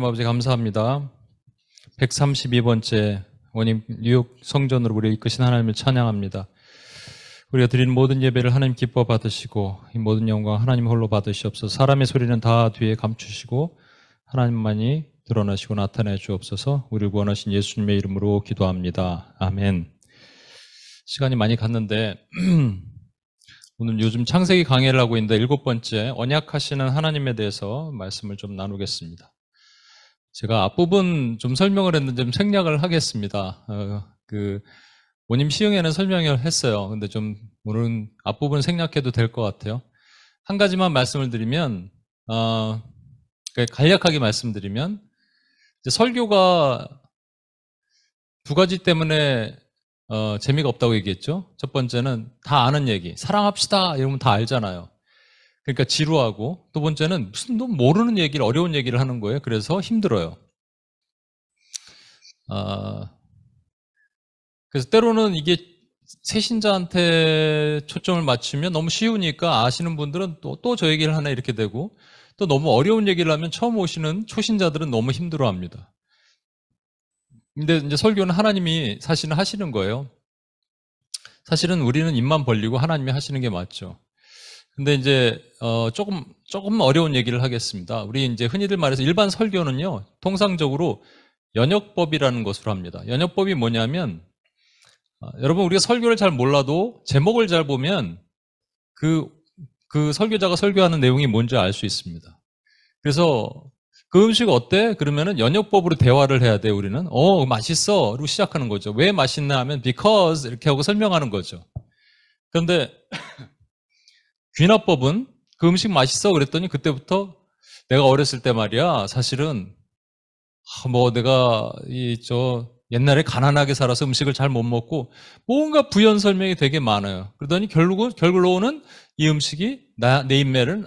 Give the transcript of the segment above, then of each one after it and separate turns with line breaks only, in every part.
하나님 아버지 감사합니다. 132번째 원임 뉴욕 성전으로 우리를 이끄신 하나님을 찬양합니다. 우리가 드리는 모든 예배를 하나님 기뻐 받으시고 이 모든 영광 하나님 홀로 받으시옵소서. 사람의 소리는 다 뒤에 감추시고 하나님만이 드러나시고 나타내 주옵소서. 우리를 구원하신 예수님의 이름으로 기도합니다. 아멘. 시간이 많이 갔는데 오늘 요즘 창세기 강해를 하고 있는데 7번째 언약하시는 하나님에 대해서 말씀을 좀 나누겠습니다. 제가 앞부분 좀 설명을 했는데 좀 생략을 하겠습니다. 모님 시흥에는 설명을 했어요. 근데 좀 오늘은 앞부분 생략해도 될 것 같아요. 한 가지만 말씀을 드리면, 간략하게 말씀드리면, 이제 설교가 두 가지 때문에 재미가 없다고 얘기했죠. 첫 번째는 다 아는 얘기, 사랑합시다 이러면 다 알잖아요. 그러니까 지루하고, 두 번째는 무슨 너 모르는 얘기를, 어려운 얘기를 하는 거예요. 그래서 힘들어요. 그래서 때로는 이게 새신자한테 초점을 맞추면 너무 쉬우니까 아시는 분들은 또 저 얘기를 하나 이렇게 되고, 또 너무 어려운 얘기를 하면 처음 오시는 초신자들은 너무 힘들어 합니다. 근데 이제 설교는 하나님이 사실은 하시는 거예요. 사실은 우리는 입만 벌리고 하나님이 하시는 게 맞죠. 근데 이제 조금 어려운 얘기를 하겠습니다. 우리 이제 흔히들 말해서 일반 설교는요, 통상적으로 연역법이라는 것으로 합니다. 연역법이 뭐냐면 여러분 우리가 설교를 잘 몰라도 제목을 잘 보면 그 설교자가 설교하는 내용이 뭔지 알 수 있습니다. 그래서 그 음식 어때? 그러면은 연역법으로 대화를 해야 돼요. 우리는 맛있어 로 시작하는 거죠. 왜 맛있나 하면 because 이렇게 하고 설명하는 거죠. 그런데 귀납법은 그 음식 맛있어 그랬더니 그때부터 내가 어렸을 때 말이야 사실은 내가 옛날에 가난하게 살아서 음식을 잘 못 먹고 뭔가 부연 설명이 되게 많아요. 그러더니 결국으로는 이 음식이 내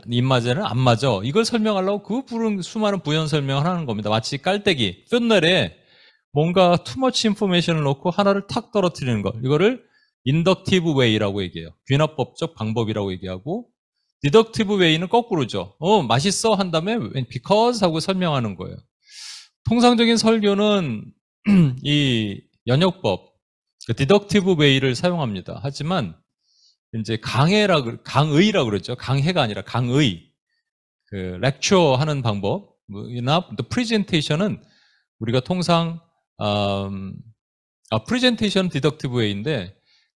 입맛에는 안 맞아. 이걸 설명하려고 수많은 부연 설명을 하는 겁니다. 마치 깔때기, 쇳날에 뭔가 투머치 인포메이션을 넣고 하나를 탁 떨어뜨리는 거. 이거를 인덕티브 웨이라고 얘기해요. 귀납법적 방법이라고 얘기하고, 디덕티브 웨이는 거꾸로죠. 맛있어 한 다음에 because 하고 설명하는 거예요. 통상적인 설교는 이 연역법, 디덕티브 웨이를 사용합니다. 하지만 이제 강의라고 그러죠. 강해가 아니라 강의, 렉처 하는 방법이나 프레젠테이션은 우리가 통상 프레젠테이션 디덕티브 웨이인데,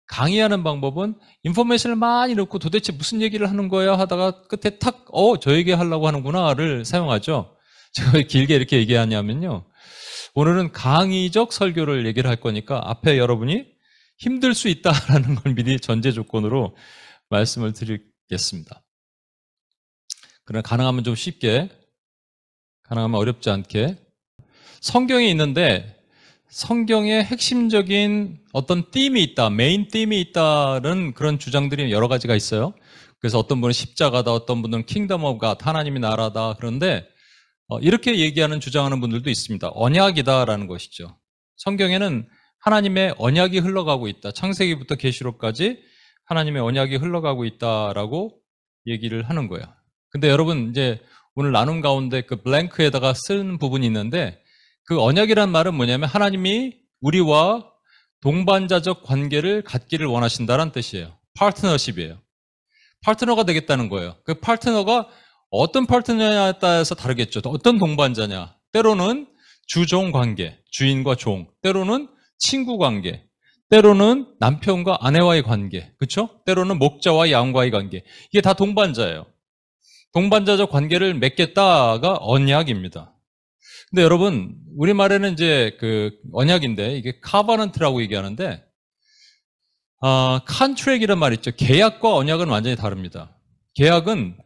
강의하는 방법은 인포메이션을 많이 넣고 도대체 무슨 얘기를 하는 거야 하다가 끝에 탁 저 얘기 하려고 하는구나를 사용하죠. 제가 왜 길게 이렇게 얘기하냐면요, 오늘은 강의적 설교를 얘기를 할 거니까 앞에 여러분이 힘들 수 있다라는 걸 미리 전제 조건으로 말씀을 드리겠습니다. 그러나 가능하면 좀 쉽게, 가능하면 어렵지 않게. 성경에 있는데 성경의 핵심적인 어떤 띠임이 있다, 메인 띠임이 있다는 그런 주장들이 여러 가지가 있어요. 그래서 어떤 분은 십자가다, 어떤 분은 킹덤 오브 갓, 하나님이 나라다. 그런데 이렇게 얘기하는 주장하는 분들도 있습니다. 언약이다라는 것이죠. 성경에는 하나님의 언약이 흘러가고 있다. 창세기부터 계시록까지 하나님의 언약이 흘러가고 있다라고 얘기를 하는 거예요. 근데 여러분 이제 오늘 나눔 가운데 그 블랭크에다가 쓴 부분이 있는데, 그 언약이란 말은 뭐냐면 하나님이 우리와 동반자적 관계를 갖기를 원하신다는 뜻이에요. 파트너십이에요. 파트너가 되겠다는 거예요. 그 파트너가 어떤 파트너냐에 따라서 다르겠죠. 어떤 동반자냐. 때로는 주종 관계, 주인과 종. 때로는 친구 관계. 때로는 남편과 아내와의 관계. 그렇죠? 때로는 목자와 양과의 관계. 이게 다 동반자예요. 동반자적 관계를 맺겠다가 언약입니다. 근데 여러분, 우리말에는 이제 언약인데 이게 카바넌트라고 얘기하는데, 컨트랙이란 말 있죠. 계약과 언약은 완전히 다릅니다. 계약은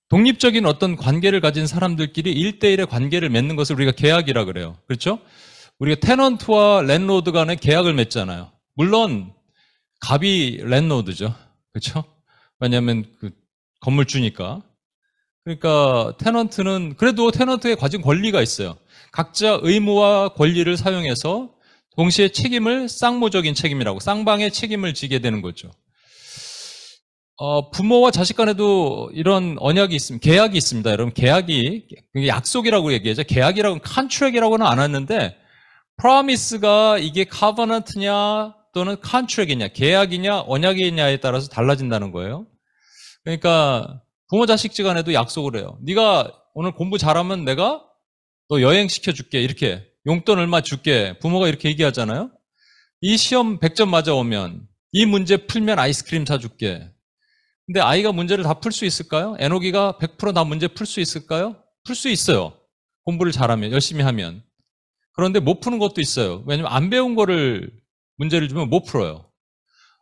독립적인 어떤 관계를 가진 사람들끼리 1대1의 관계를 맺는 것을 우리가 계약이라 그래요. 그렇죠? 우리가 테넌트와 랜로드 간에 계약을 맺잖아요. 물론 갑이 랜로드죠. 그렇죠? 왜냐하면 건물주니까. 그러니까 테넌트는 그래도 테넌트에 가진 권리가 있어요. 각자 의무와 권리를 사용해서 동시에 책임을 쌍무적인 책임이라고, 쌍방의 책임을 지게 되는 거죠. 부모와 자식 간에도 이런 언약이 있습니다. 계약이 있습니다. 여러분, 계약이, 약속이라고 얘기하죠. 계약이라고는 컨트랙이라고는 안 하는데, promise가 이게 covenant냐, 또는 contract이냐, 계약이냐, 언약이냐에 따라서 달라진다는 거예요. 그러니까, 부모 자식 간에도 약속을 해요. 네가 오늘 공부 잘하면 내가 너 여행 시켜줄게. 이렇게. 용돈 얼마 줄게. 부모가 이렇게 얘기하잖아요. 이 시험 100점 맞아오면, 이 문제 풀면 아이스크림 사줄게. 근데 아이가 문제를 다 풀 수 있을까요? 에녹이가 100% 다 문제 풀 수 있을까요? 풀 수 있어요. 공부를 잘하면, 열심히 하면. 그런데 못 푸는 것도 있어요. 왜냐면 안 배운 거를 문제를 주면 못 풀어요.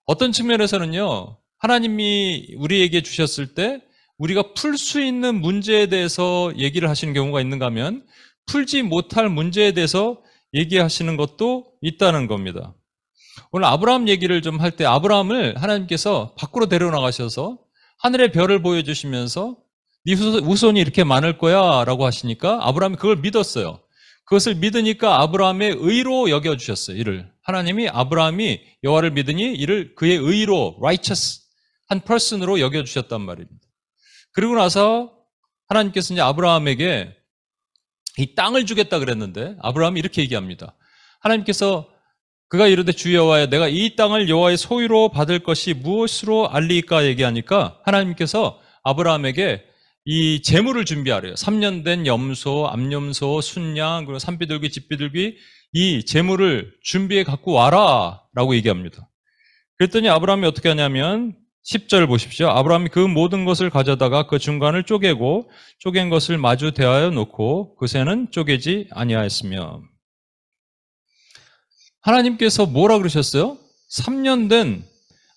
어떤 측면에서는요, 하나님이 우리에게 주셨을 때 우리가 풀 수 있는 문제에 대해서 얘기를 하시는 경우가 있는가 하면 풀지 못할 문제에 대해서 얘기하시는 것도 있다는 겁니다. 오늘 아브라함 얘기를 좀 할 때 아브라함을 하나님께서 밖으로 데려나가셔서 하늘의 별을 보여주시면서 네 후손이 이렇게 많을 거야 라고 하시니까 아브라함이 그걸 믿었어요. 그것을 믿으니까 아브라함의 의로 여겨주셨어요. 이를 하나님이 아브라함이 여호와를 믿으니 이를 그의 의로 righteous 한 person으로 여겨주셨단 말입니다. 그리고 나서 하나님께서 이제 아브라함에게 이 땅을 주겠다 그랬는데 아브라함이 이렇게 얘기합니다. 하나님께서 그가 이르되 주 여호와여 내가 이 땅을 여호와의 소유로 받을 것이 무엇으로 알리까 얘기하니까 하나님께서 아브라함에게 이 재물을 준비하래요. 3년 된 염소, 암염소, 순양, 그리고 산비둘기, 집비둘기 이 재물을 준비해 갖고 와라 라고 얘기합니다. 그랬더니 아브라함이 어떻게 하냐면 10절 보십시오. 아브라함이 그 모든 것을 가져다가 그 중간을 쪼개고 쪼갠 것을 마주 대하여 놓고 그 새는 쪼개지 아니하였으며 하나님께서 뭐라 그러셨어요? 3년 된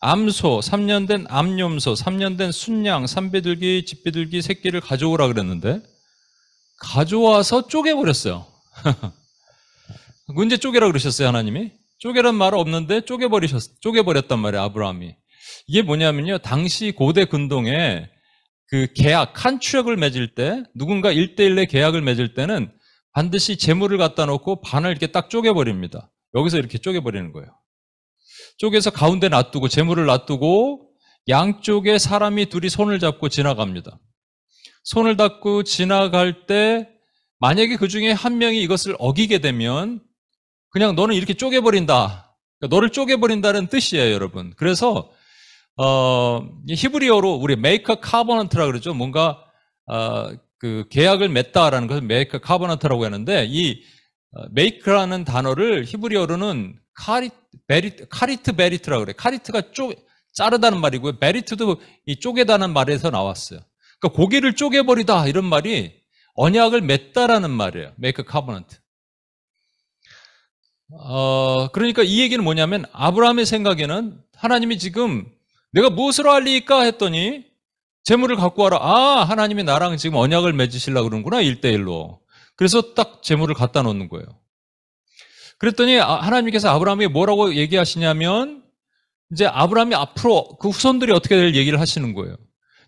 암소, 3년 된 암염소, 3년 된 순양, 산비둘기, 집비둘기 새끼를 가져오라 그랬는데 가져와서 쪼개버렸어요. 언제 쪼개라 그러셨어요, 하나님이? 쪼개란 말 없는데 쪼개버렸단 말이에요, 아브라함이. 이게 뭐냐면요, 당시 고대 근동에 그 계약, 컨트랙을 맺을 때, 누군가 1대1의 계약을 맺을 때는 반드시 재물을 갖다 놓고 반을 이렇게 딱 쪼개버립니다. 여기서 이렇게 쪼개버리는 거예요. 쪼개서 가운데 놔두고, 재물을 놔두고, 양쪽에 사람이 둘이 손을 잡고 지나갑니다. 손을 잡고 지나갈 때, 만약에 그 중에 한 명이 이것을 어기게 되면, 그냥 너는 이렇게 쪼개버린다. 그러니까 너를 쪼개버린다는 뜻이에요, 여러분. 그래서, 히브리어로 우리 make a covenant라고 그러죠. 뭔가, 그 계약을 맺다라는 것을 make a covenant라고 하는데, 이 make라는 단어를 히브리어로는 카리트 베리트라고 그래요. 카리트가 자르다는 말이고요. 베리트도 이 쪼개다는 말에서 나왔어요. 그러니까 고기를 쪼개버리다 이런 말이 언약을 맺다라는 말이에요. make a covenant. 그러니까 이 얘기는 뭐냐면 아브라함의 생각에는 하나님이 지금 내가 무엇으로 알리까 했더니 재물을 갖고 와라. 아, 하나님이 나랑 지금 언약을 맺으시려고 그러는구나. 1대1로. 그래서 딱 재물을 갖다 놓는 거예요. 그랬더니 하나님께서 아브라함에게 뭐라고 얘기하시냐면 이제 아브라함이 앞으로 그 후손들이 어떻게 될 얘기를 하시는 거예요.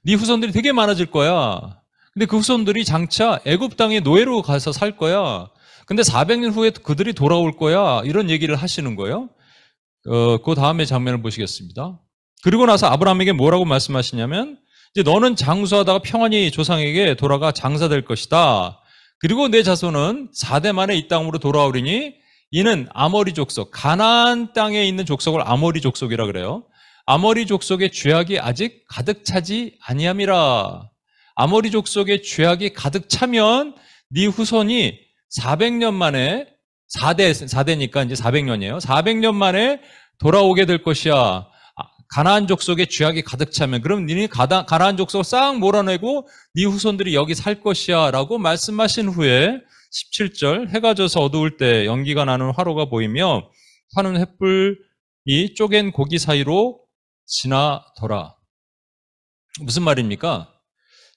네 후손들이 되게 많아질 거야. 근데 그 후손들이 장차 애굽 땅에 노예로 가서 살 거야. 근데 400년 후에 그들이 돌아올 거야. 이런 얘기를 하시는 거예요. 그 다음에 장면을 보시겠습니다. 그리고 나서 아브라함에게 뭐라고 말씀하시냐면 이제 너는 장수하다가 평안히 조상에게 돌아가 장사될 것이다. 그리고 내 자손은 4대 만에 이 땅으로 돌아오리니 이는 아모리 족속, 가나안 땅에 있는 족속을 아모리 족속이라 그래요. 아모리 족속의 죄악이 아직 가득 차지 아니함이라. 아모리 족속의 죄악이 가득 차면 네 후손이 400년 만에 4대니까 이제 400년이에요. 400년 만에 돌아오게 될 것이야. 가나안 족속의 죄악이 가득 차면 그럼 너는 가나안 족속을 싹 몰아내고 네 후손들이 여기 살 것이야 라고 말씀하신 후에 17절 해가 져서 어두울 때 연기가 나는 화로가 보이며 타는 횃불이 쪼갠 고기 사이로 지나더라. 무슨 말입니까?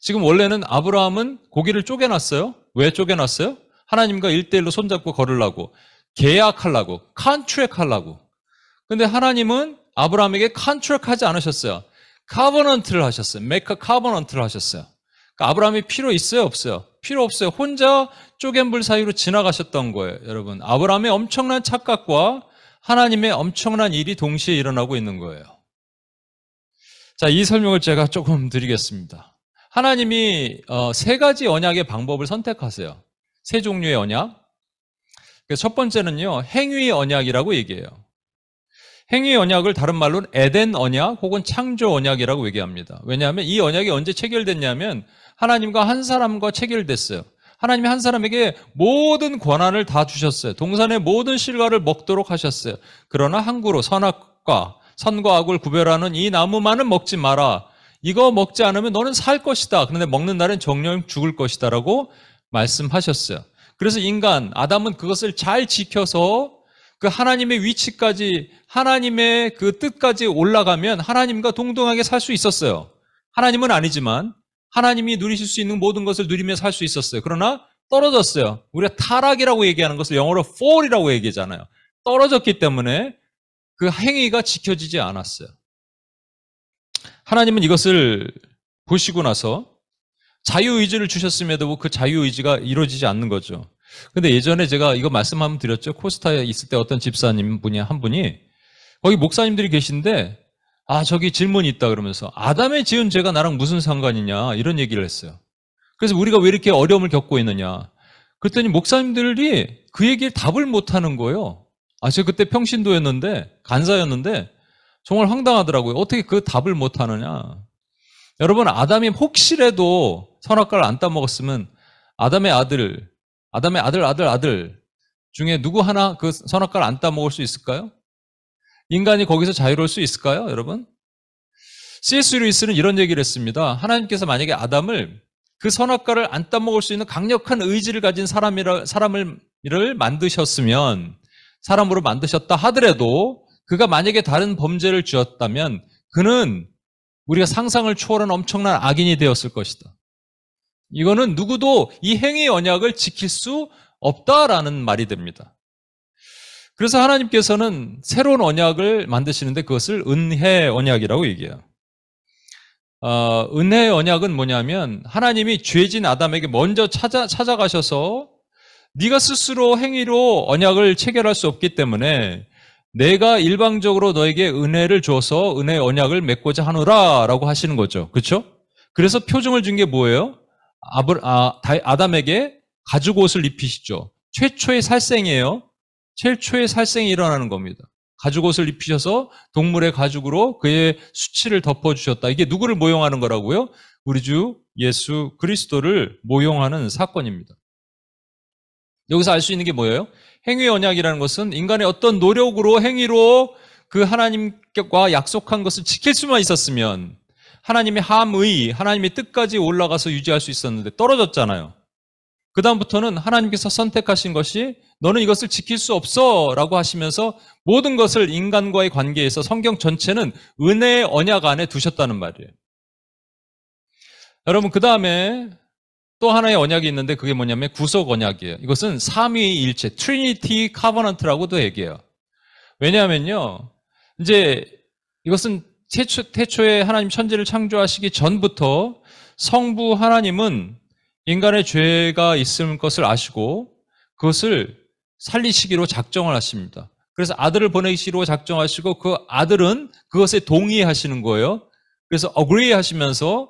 지금 원래는 아브라함은 고기를 쪼개놨어요. 왜 쪼개놨어요? 하나님과 1대1로 손잡고 걸으려고, 계약하려고, 컨트랙 하려고. 근데 하나님은 아브라함에게 컨트랙 하지 않으셨어요. 카버넌트를 하셨어요. make a covenant를 하셨어요. 그러니까 아브라함이 필요 있어요, 없어요? 필요 없어요. 혼자 쪼갠 불 사이로 지나가셨던 거예요, 여러분. 아브라함의 엄청난 착각과 하나님의 엄청난 일이 동시에 일어나고 있는 거예요. 자, 이 설명을 제가 조금 드리겠습니다. 하나님이 세 가지 언약의 방법을 선택하세요. 세 종류의 언약. 첫 번째는요, 행위 언약이라고 얘기해요. 행위 언약을 다른 말로는 에덴 언약 혹은 창조 언약이라고 얘기합니다. 왜냐하면 이 언약이 언제 체결됐냐면 하나님과 한 사람과 체결됐어요. 하나님이 한 사람에게 모든 권한을 다 주셨어요. 동산의 모든 실과를 먹도록 하셨어요. 그러나 항구로 선과 악을 구별하는 이 나무만은 먹지 마라. 이거 먹지 않으면 너는 살 것이다. 그런데 먹는 날엔 정령 죽을 것이다 라고 말씀하셨어요. 그래서 인간, 아담은 그것을 잘 지켜서 그 하나님의 위치까지, 하나님의 그 뜻까지 올라가면 하나님과 동등하게 살 수 있었어요. 하나님은 아니지만 하나님이 누리실 수 있는 모든 것을 누리며 살 수 있었어요. 그러나 떨어졌어요. 우리가 타락이라고 얘기하는 것을 영어로 fall이라고 얘기하잖아요. 떨어졌기 때문에 그 행위가 지켜지지 않았어요. 하나님은 이것을 보시고 나서 자유의지를 주셨음에도 그 자유의지가 이루어지지 않는 거죠. 근데 예전에 제가 이거 말씀 한번 드렸죠. 코스타에 있을 때 어떤 집사님 분이 한 분이 거기 목사님들이 계신데 저기 질문이 있다 그러면서 아담의 지은 죄가 나랑 무슨 상관이냐 이런 얘기를 했어요. 그래서 우리가 왜 이렇게 어려움을 겪고 있느냐. 그랬더니 목사님들이 그 얘기를 답을 못 하는 거예요. 제가 그때 평신도였는데 간사였는데 정말 황당하더라고요. 어떻게 그 답을 못 하느냐. 여러분, 아담이 혹시라도 선악과를 안 따먹었으면 아담의 아들 중에 누구 하나 그 선악과를 안 따먹을 수 있을까요? 인간이 거기서 자유로울 수 있을까요, 여러분? C.S. 루이스는 이런 얘기를 했습니다. 하나님께서 만약에 아담을 그 선악과를 안 따먹을 수 있는 강력한 의지를 가진 사람을 만드셨으면, 사람으로 만드셨다 하더라도 그가 만약에 다른 범죄를 지었다면 그는 우리가 상상을 초월한 엄청난 악인이 되었을 것이다. 이거는 누구도 이 행위 언약을 지킬 수 없다라는 말이 됩니다. 그래서 하나님께서는 새로운 언약을 만드시는데 그것을 은혜 언약이라고 얘기해요. 은혜 언약은 뭐냐면 하나님이 죄진 아담에게 먼저 찾아가셔서 네가 스스로 행위로 언약을 체결할 수 없기 때문에 내가 일방적으로 너에게 은혜를 줘서 은혜 언약을 맺고자 하노라 라고 하시는 거죠. 그렇죠? 그래서 표징을 준 게 뭐예요? 아담에게 가죽 옷을 입히시죠. 최초의 살생이에요. 최초의 살생이 일어나는 겁니다. 가죽 옷을 입히셔서 동물의 가죽으로 그의 수치를 덮어주셨다. 이게 누구를 모용하는 거라고요? 우리 주 예수 그리스도를 모용하는 사건입니다. 여기서 알 수 있는 게 뭐예요? 행위 언약이라는 것은 인간의 어떤 노력으로 행위로 그 하나님과 약속한 것을 지킬 수만 있었으면 하나님의 함의, 하나님의 뜻까지 올라가서 유지할 수 있었는데 떨어졌잖아요. 그 다음부터는 하나님께서 선택하신 것이 너는 이것을 지킬 수 없어 라고 하시면서 모든 것을 인간과의 관계에서 성경 전체는 은혜의 언약 안에 두셨다는 말이에요. 여러분, 그 다음에 또 하나의 언약이 있는데 그게 뭐냐면 구속 언약이에요. 이것은 삼위일체, 트리니티 카버넌트라고도 얘기해요. 왜냐하면요, 이제 이것은 태초에 하나님 천지를 창조하시기 전부터 성부 하나님은 인간의 죄가 있을 것을 아시고 그것을 살리시기로 작정을 하십니다. 그래서 아들을 보내시기로 작정하시고 그 아들은 그것에 동의하시는 거예요. 그래서 agree 하시면서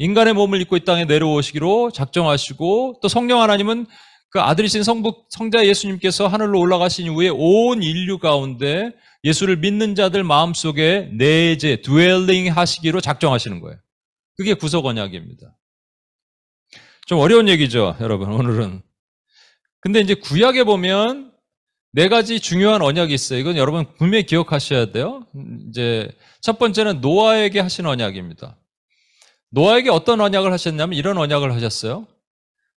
인간의 몸을 입고 이 땅에 내려오시기로 작정하시고 또 성령 하나님은 그 아들이신 성자 예수님께서 하늘로 올라가신 이후에 온 인류 가운데 예수를 믿는 자들 마음속에 내재, dwelling 하시기로 작정하시는 거예요. 그게 구속 언약입니다. 좀 어려운 얘기죠, 여러분, 오늘은. 근데 이제 구약에 보면 네 가지 중요한 언약이 있어요. 이건 여러분 분명히 기억하셔야 돼요. 이제 첫 번째는 노아에게 하신 언약입니다. 노아에게 어떤 언약을 하셨냐면 이런 언약을 하셨어요.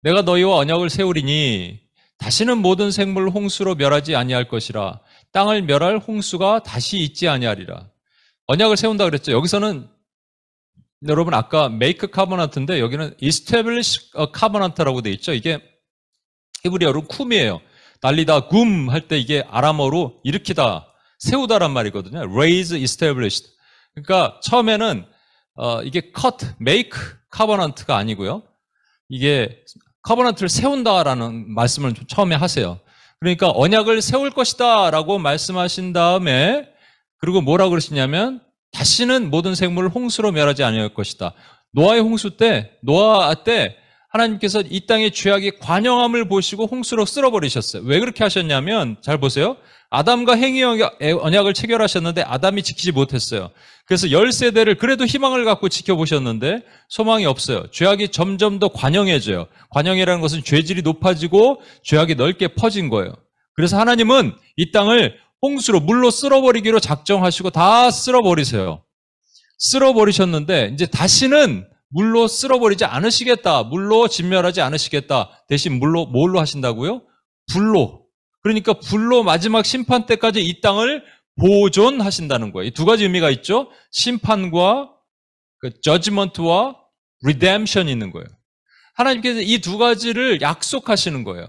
내가 너희와 언약을 세우리니 다시는 모든 생물을 홍수로 멸하지 아니할 것이라. 땅을 멸할 홍수가 다시 있지 아니하리라. 언약을 세운다 그랬죠. 여기서는 여러분 아까 make covenant인데 여기는 establish a covenant라고 돼 있죠. 이게 히브리어로 쿰이에요. 날리다 굼 할 때 이게 아람어로 일으키다, 세우다란 말이거든요. raise, established. 그러니까 처음에는 이게 cut, make covenant가 아니고요. 이게 covenant를 세운다라는 말씀을 처음에 하세요. 그러니까 언약을 세울 것이다 라고 말씀하신 다음에 그리고 뭐라고 그러시냐면 다시는 모든 생물을 홍수로 멸하지 아니할 것이다. 노아 때 하나님께서 이 땅의 죄악이 관영함을 보시고 홍수로 쓸어버리셨어요. 왜 그렇게 하셨냐면 잘 보세요. 아담과 행위의 언약을 체결하셨는데 아담이 지키지 못했어요. 그래서 10세대를 그래도 희망을 갖고 지켜보셨는데 소망이 없어요. 죄악이 점점 더 관영해져요. 관영이라는 것은 죄질이 높아지고 죄악이 넓게 퍼진 거예요. 그래서 하나님은 이 땅을 홍수로 물로 쓸어버리기로 작정하시고 다 쓸어버리세요. 쓸어버리셨는데 이제 다시는 물로 쓸어버리지 않으시겠다. 물로 진멸하지 않으시겠다. 대신 뭘로 하신다고요? 불로. 그러니까 불로 마지막 심판 때까지 이 땅을 보존하신다는 거예요. 이 두 가지 의미가 있죠. 심판과 judgment와 redemption이 있는 거예요. 하나님께서 이 두 가지를 약속하시는 거예요.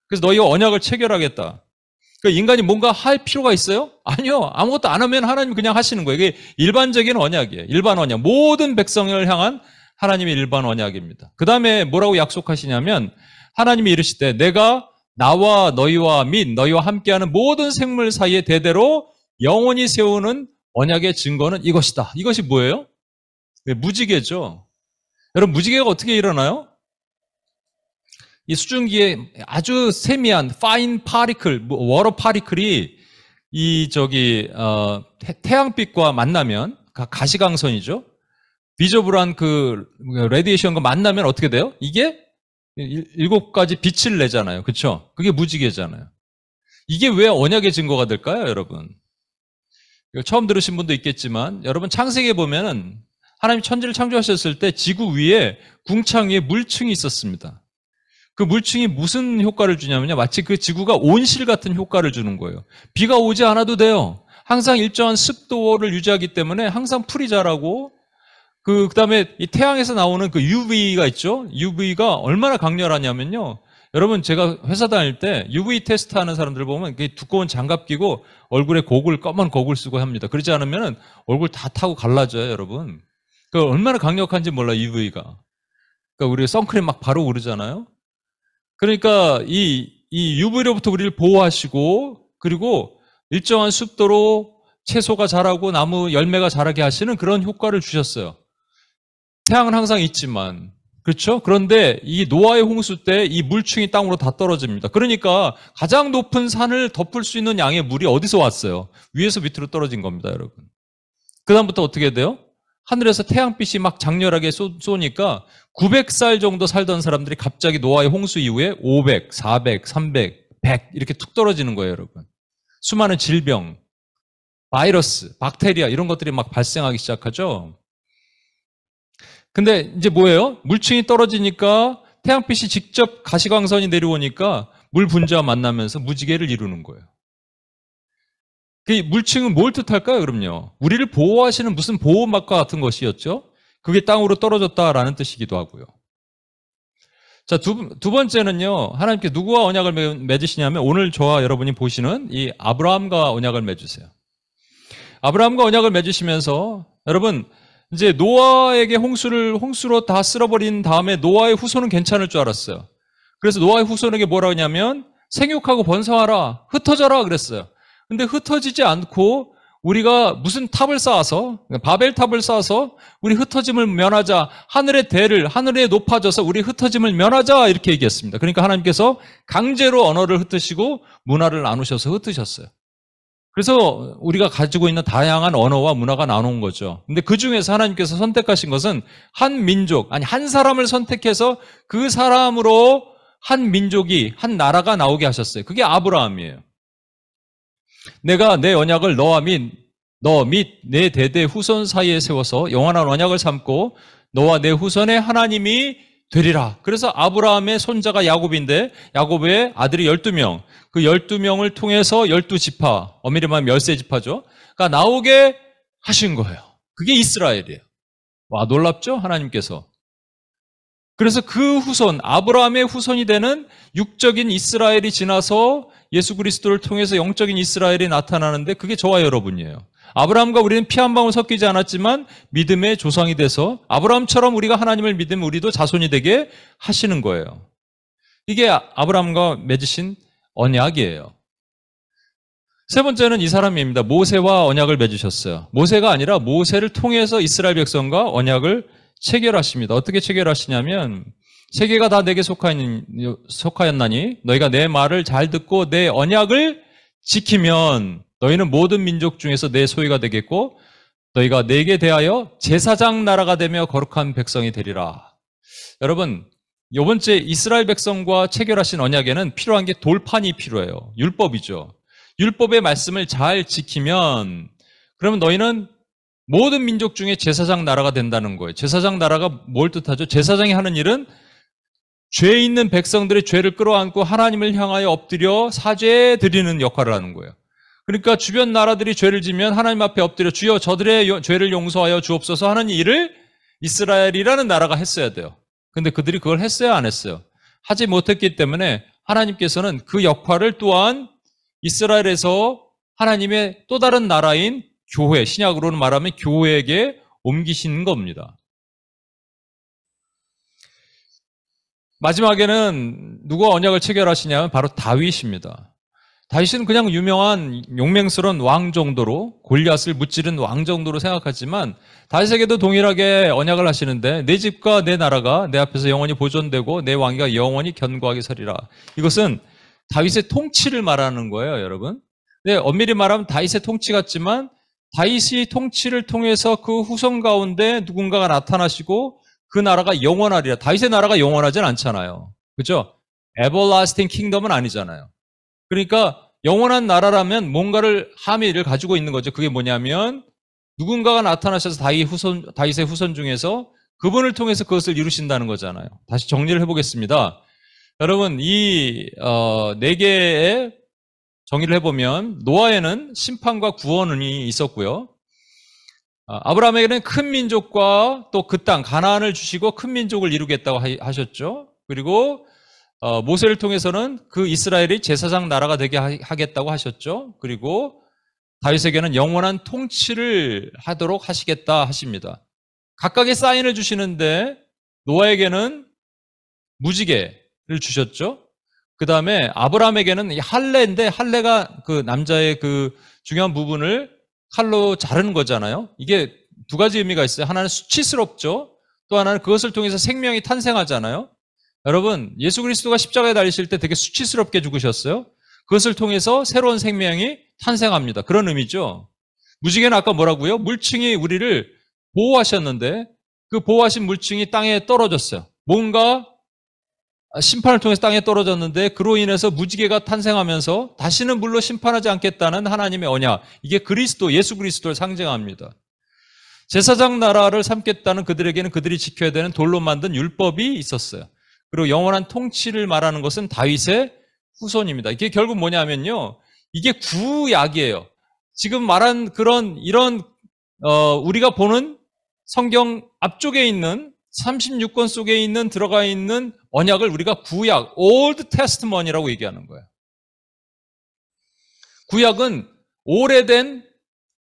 그래서 너희가 언약을 체결하겠다. 그러니까 인간이 뭔가 할 필요가 있어요? 아니요. 아무것도 안 하면 하나님이 그냥 하시는 거예요. 이게 일반적인 언약이에요. 일반 언약. 모든 백성을 향한 하나님의 일반 언약입니다. 그 다음에 뭐라고 약속하시냐면 하나님이 이르시되 내가 나와 너희와 및 너희와 함께하는 모든 생물 사이에 대대로 영원히 세우는 언약의 증거는 이것이다. 이것이 뭐예요? 무지개죠. 여러분 무지개가 어떻게 일어나요? 이 수증기에 아주 세미한 fine particle, water particle이 태양빛과 만나면 가시광선이죠. 비저블한 그 레디에이션과 만나면 어떻게 돼요? 이게 7가지 빛을 내잖아요. 그렇죠? 그게 무지개잖아요. 이게 왜 언약의 증거가 될까요, 여러분? 처음 들으신 분도 있겠지만 여러분 창세기에 보면은 하나님 천지를 창조하셨을 때 지구 위에 궁창 위에 물층이 있었습니다. 그 물층이 무슨 효과를 주냐면요. 마치 그 지구가 온실 같은 효과를 주는 거예요. 비가 오지 않아도 돼요. 항상 일정한 습도를 유지하기 때문에 항상 풀이 자라고 그다음에 이 태양에서 나오는 그 UV가 있죠. UV가 얼마나 강렬하냐면요. 여러분 제가 회사 다닐 때 UV 테스트 하는 사람들 보면 두꺼운 장갑 끼고 얼굴에 검은 고글 쓰고 합니다. 그러지 않으면 얼굴 다 타고 갈라져요, 여러분. 그 얼마나 강력한지 몰라 UV가. 그러니까 우리 선크림 막 바르고 그러잖아요. 그러니까 이 UV로부터 우리를 보호하시고 그리고 일정한 습도로 채소가 자라고 나무 열매가 자라게 하시는 그런 효과를 주셨어요. 태양은 항상 있지만 그렇죠? 그런데 이 노아의 홍수 때 이 물층이 땅으로 다 떨어집니다. 그러니까 가장 높은 산을 덮을 수 있는 양의 물이 어디서 왔어요? 위에서 밑으로 떨어진 겁니다, 여러분. 그 다음부터 어떻게 돼요? 하늘에서 태양빛이 막 장렬하게 쏘니까 900살 정도 살던 사람들이 갑자기 노아의 홍수 이후에 500, 400, 300, 100 이렇게 툭 떨어지는 거예요, 여러분. 수많은 질병, 바이러스, 박테리아 이런 것들이 막 발생하기 시작하죠. 근데 이제 뭐예요? 물층이 떨어지니까 태양빛이 직접 가시광선이 내려오니까 물 분자와 만나면서 무지개를 이루는 거예요. 그 물층은 뭘 뜻할까요? 그럼요. 우리를 보호하시는 무슨 보호막과 같은 것이었죠. 그게 땅으로 떨어졌다라는 뜻이기도 하고요. 자, 두 번째는요. 하나님께 누구와 언약을 맺으시냐면 오늘 저와 여러분이 보시는 이 아브라함과 언약을 맺으세요. 아브라함과 언약을 맺으시면서 여러분 이제 노아에게 홍수로 다 쓸어버린 다음에 노아의 후손은 괜찮을 줄 알았어요. 그래서 노아의 후손에게 뭐라고 하냐면 생육하고 번성하라, 흩어져라 그랬어요. 근데 흩어지지 않고 우리가 무슨 탑을 쌓아서 바벨탑을 쌓아서 우리 흩어짐을 면하자, 하늘에 높아져서 우리 흩어짐을 면하자 이렇게 얘기했습니다. 그러니까 하나님께서 강제로 언어를 흩으시고 문화를 나누셔서 흩으셨어요. 그래서 우리가 가지고 있는 다양한 언어와 문화가 나눠온 거죠. 근데 그 중에서 하나님께서 선택하신 것은 한 민족, 아니 한 사람을 선택해서 그 사람으로 한 민족이, 한 나라가 나오게 하셨어요. 그게 아브라함이에요. 내가 내 언약을 너 및 내 대대 후손 사이에 세워서 영원한 언약을 삼고 너와 내 후손의 하나님이 되리라. 그래서 아브라함의 손자가 야곱인데 야곱의 아들이 12명. 그 12명을 통해서 12지파, 엄밀히 말하면 13지파죠. 그러니까 나오게 하신 거예요. 그게 이스라엘이에요. 와, 놀랍죠? 하나님께서. 그래서 그 후손, 아브라함의 후손이 되는 육적인 이스라엘이 지나서 예수 그리스도를 통해서 영적인 이스라엘이 나타나는데 그게 저와 여러분이에요. 아브라함과 우리는 피 한 방울 섞이지 않았지만 믿음의 조상이 돼서 아브라함처럼 우리가 하나님을 믿으면 우리도 자손이 되게 하시는 거예요. 이게 아브라함과 맺으신 언약이에요. 세 번째는 이 사람입니다. 모세와 언약을 맺으셨어요. 모세가 아니라 모세를 통해서 이스라엘 백성과 언약을 체결하십니다. 어떻게 체결하시냐면 세계가 다 내게 속하였나니 너희가 내 말을 잘 듣고 내 언약을 지키면 너희는 모든 민족 중에서 내 소유가 되겠고 너희가 내게 대하여 제사장 나라가 되며 거룩한 백성이 되리라. 여러분, 이번째 이스라엘 백성과 체결하신 언약에는 필요한 게 돌판이 필요해요. 율법이죠. 율법의 말씀을 잘 지키면 그러면 너희는 모든 민족 중에 제사장 나라가 된다는 거예요. 제사장 나라가 뭘 뜻하죠? 제사장이 하는 일은 죄 있는 백성들의 죄를 끌어안고 하나님을 향하여 엎드려 사죄 드리는 역할을 하는 거예요. 그러니까 주변 나라들이 죄를 지면 하나님 앞에 엎드려 주여 저들의 죄를 용서하여 주옵소서 하는 일을 이스라엘이라는 나라가 했어야 돼요. 근데 그들이 그걸 했어요, 안 했어요? 하지 못했기 때문에 하나님께서는 그 역할을 또한 이스라엘에서 하나님의 또 다른 나라인 교회, 신약으로는 말하면 교회에게 옮기시는 겁니다. 마지막에는 누가 언약을 체결하시냐면 바로 다윗입니다. 다윗은 그냥 유명한 용맹스러운 왕 정도로 골리앗을 무찌른 왕 정도로 생각하지만 다윗에게도 동일하게 언약을 하시는데 내 집과 내 나라가 내 앞에서 영원히 보존되고 내 왕위가 영원히 견고하게 서리라. 이것은 다윗의 통치를 말하는 거예요, 여러분. 네, 엄밀히 말하면 다윗의 통치 같지만 다윗이 통치를 통해서 그 후손 가운데 누군가가 나타나시고 그 나라가 영원하리라. 다윗의 나라가 영원하진 않잖아요. 그렇죠? everlasting kingdom은 아니잖아요. 그러니까 영원한 나라라면 뭔가를 함의를 가지고 있는 거죠. 그게 뭐냐면 누군가가 나타나셔서 다윗의 후손 중에서 그분을 통해서 그것을 이루신다는 거잖아요. 다시 정리를 해보겠습니다. 여러분, 이 네 개의 정의를 해보면 노아에는 심판과 구원이 있었고요. 아브라함에게는 큰 민족과 또 그 땅 가나안을 주시고 큰 민족을 이루겠다고 하셨죠. 그리고 모세를 통해서는 그 이스라엘이 제사장 나라가 되게 하겠다고 하셨죠. 그리고 다윗에게는 영원한 통치를 하도록 하시겠다 하십니다. 각각의 사인을 주시는데 노아에게는 무지개를 주셨죠. 그 다음에 아브라함에게는 할례인데 할례가 그 남자의 그 중요한 부분을 칼로 자르는 거잖아요. 이게 두 가지 의미가 있어요. 하나는 수치스럽죠. 또 하나는 그것을 통해서 생명이 탄생하잖아요. 여러분, 예수 그리스도가 십자가에 달리실 때 되게 수치스럽게 죽으셨어요. 그것을 통해서 새로운 생명이 탄생합니다. 그런 의미죠. 무지개는 아까 뭐라고요? 물층이 우리를 보호하셨는데 그 보호하신 물층이 땅에 떨어졌어요. 뭔가 심판을 통해서 땅에 떨어졌는데 그로 인해서 무지개가 탄생하면서 다시는 물로 심판하지 않겠다는 하나님의 언약. 이게 그리스도, 예수 그리스도를 상징합니다. 제사장 나라를 삼겠다는 그들에게는 그들이 지켜야 되는 돌로 만든 율법이 있었어요. 그리고 영원한 통치를 말하는 것은 다윗의 후손입니다. 이게 결국 뭐냐면요. 이게 구약이에요. 지금 말한 이런 우리가 보는 성경 앞쪽에 있는 36권 속에 있는 들어가 있는 언약을 우리가 구약, Old Testament이라고 얘기하는 거예요. 구약은 오래된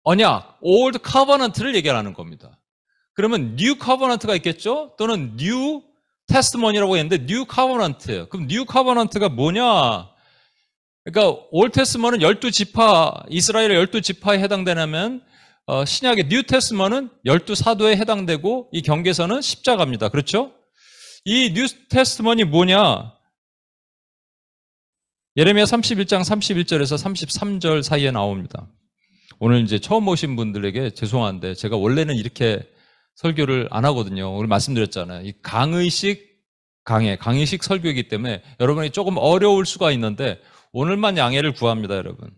언약, Old Covenant를 얘기하는 겁니다. 그러면 New Covenant가 있겠죠? 또는 New Testament이라고 했는데 New Covenant예요. 그럼 New Covenant가 뭐냐? 그러니까 Old Testament은 12지파, 이스라엘의 12지파에 해당되냐면 신약의 New Testament은 12사도에 해당되고 이 경계선은 십자가입니다. 그렇죠? 이 New Testament이 뭐냐? 예레미야 31장 31절에서 33절 사이에 나옵니다. 오늘 이제 처음 오신 분들에게 죄송한데 제가 원래는 이렇게 설교를 안 하거든요. 오늘 말씀드렸잖아요. 이 강의식 설교이기 때문에 여러분이 조금 어려울 수가 있는데 오늘만 양해를 구합니다, 여러분.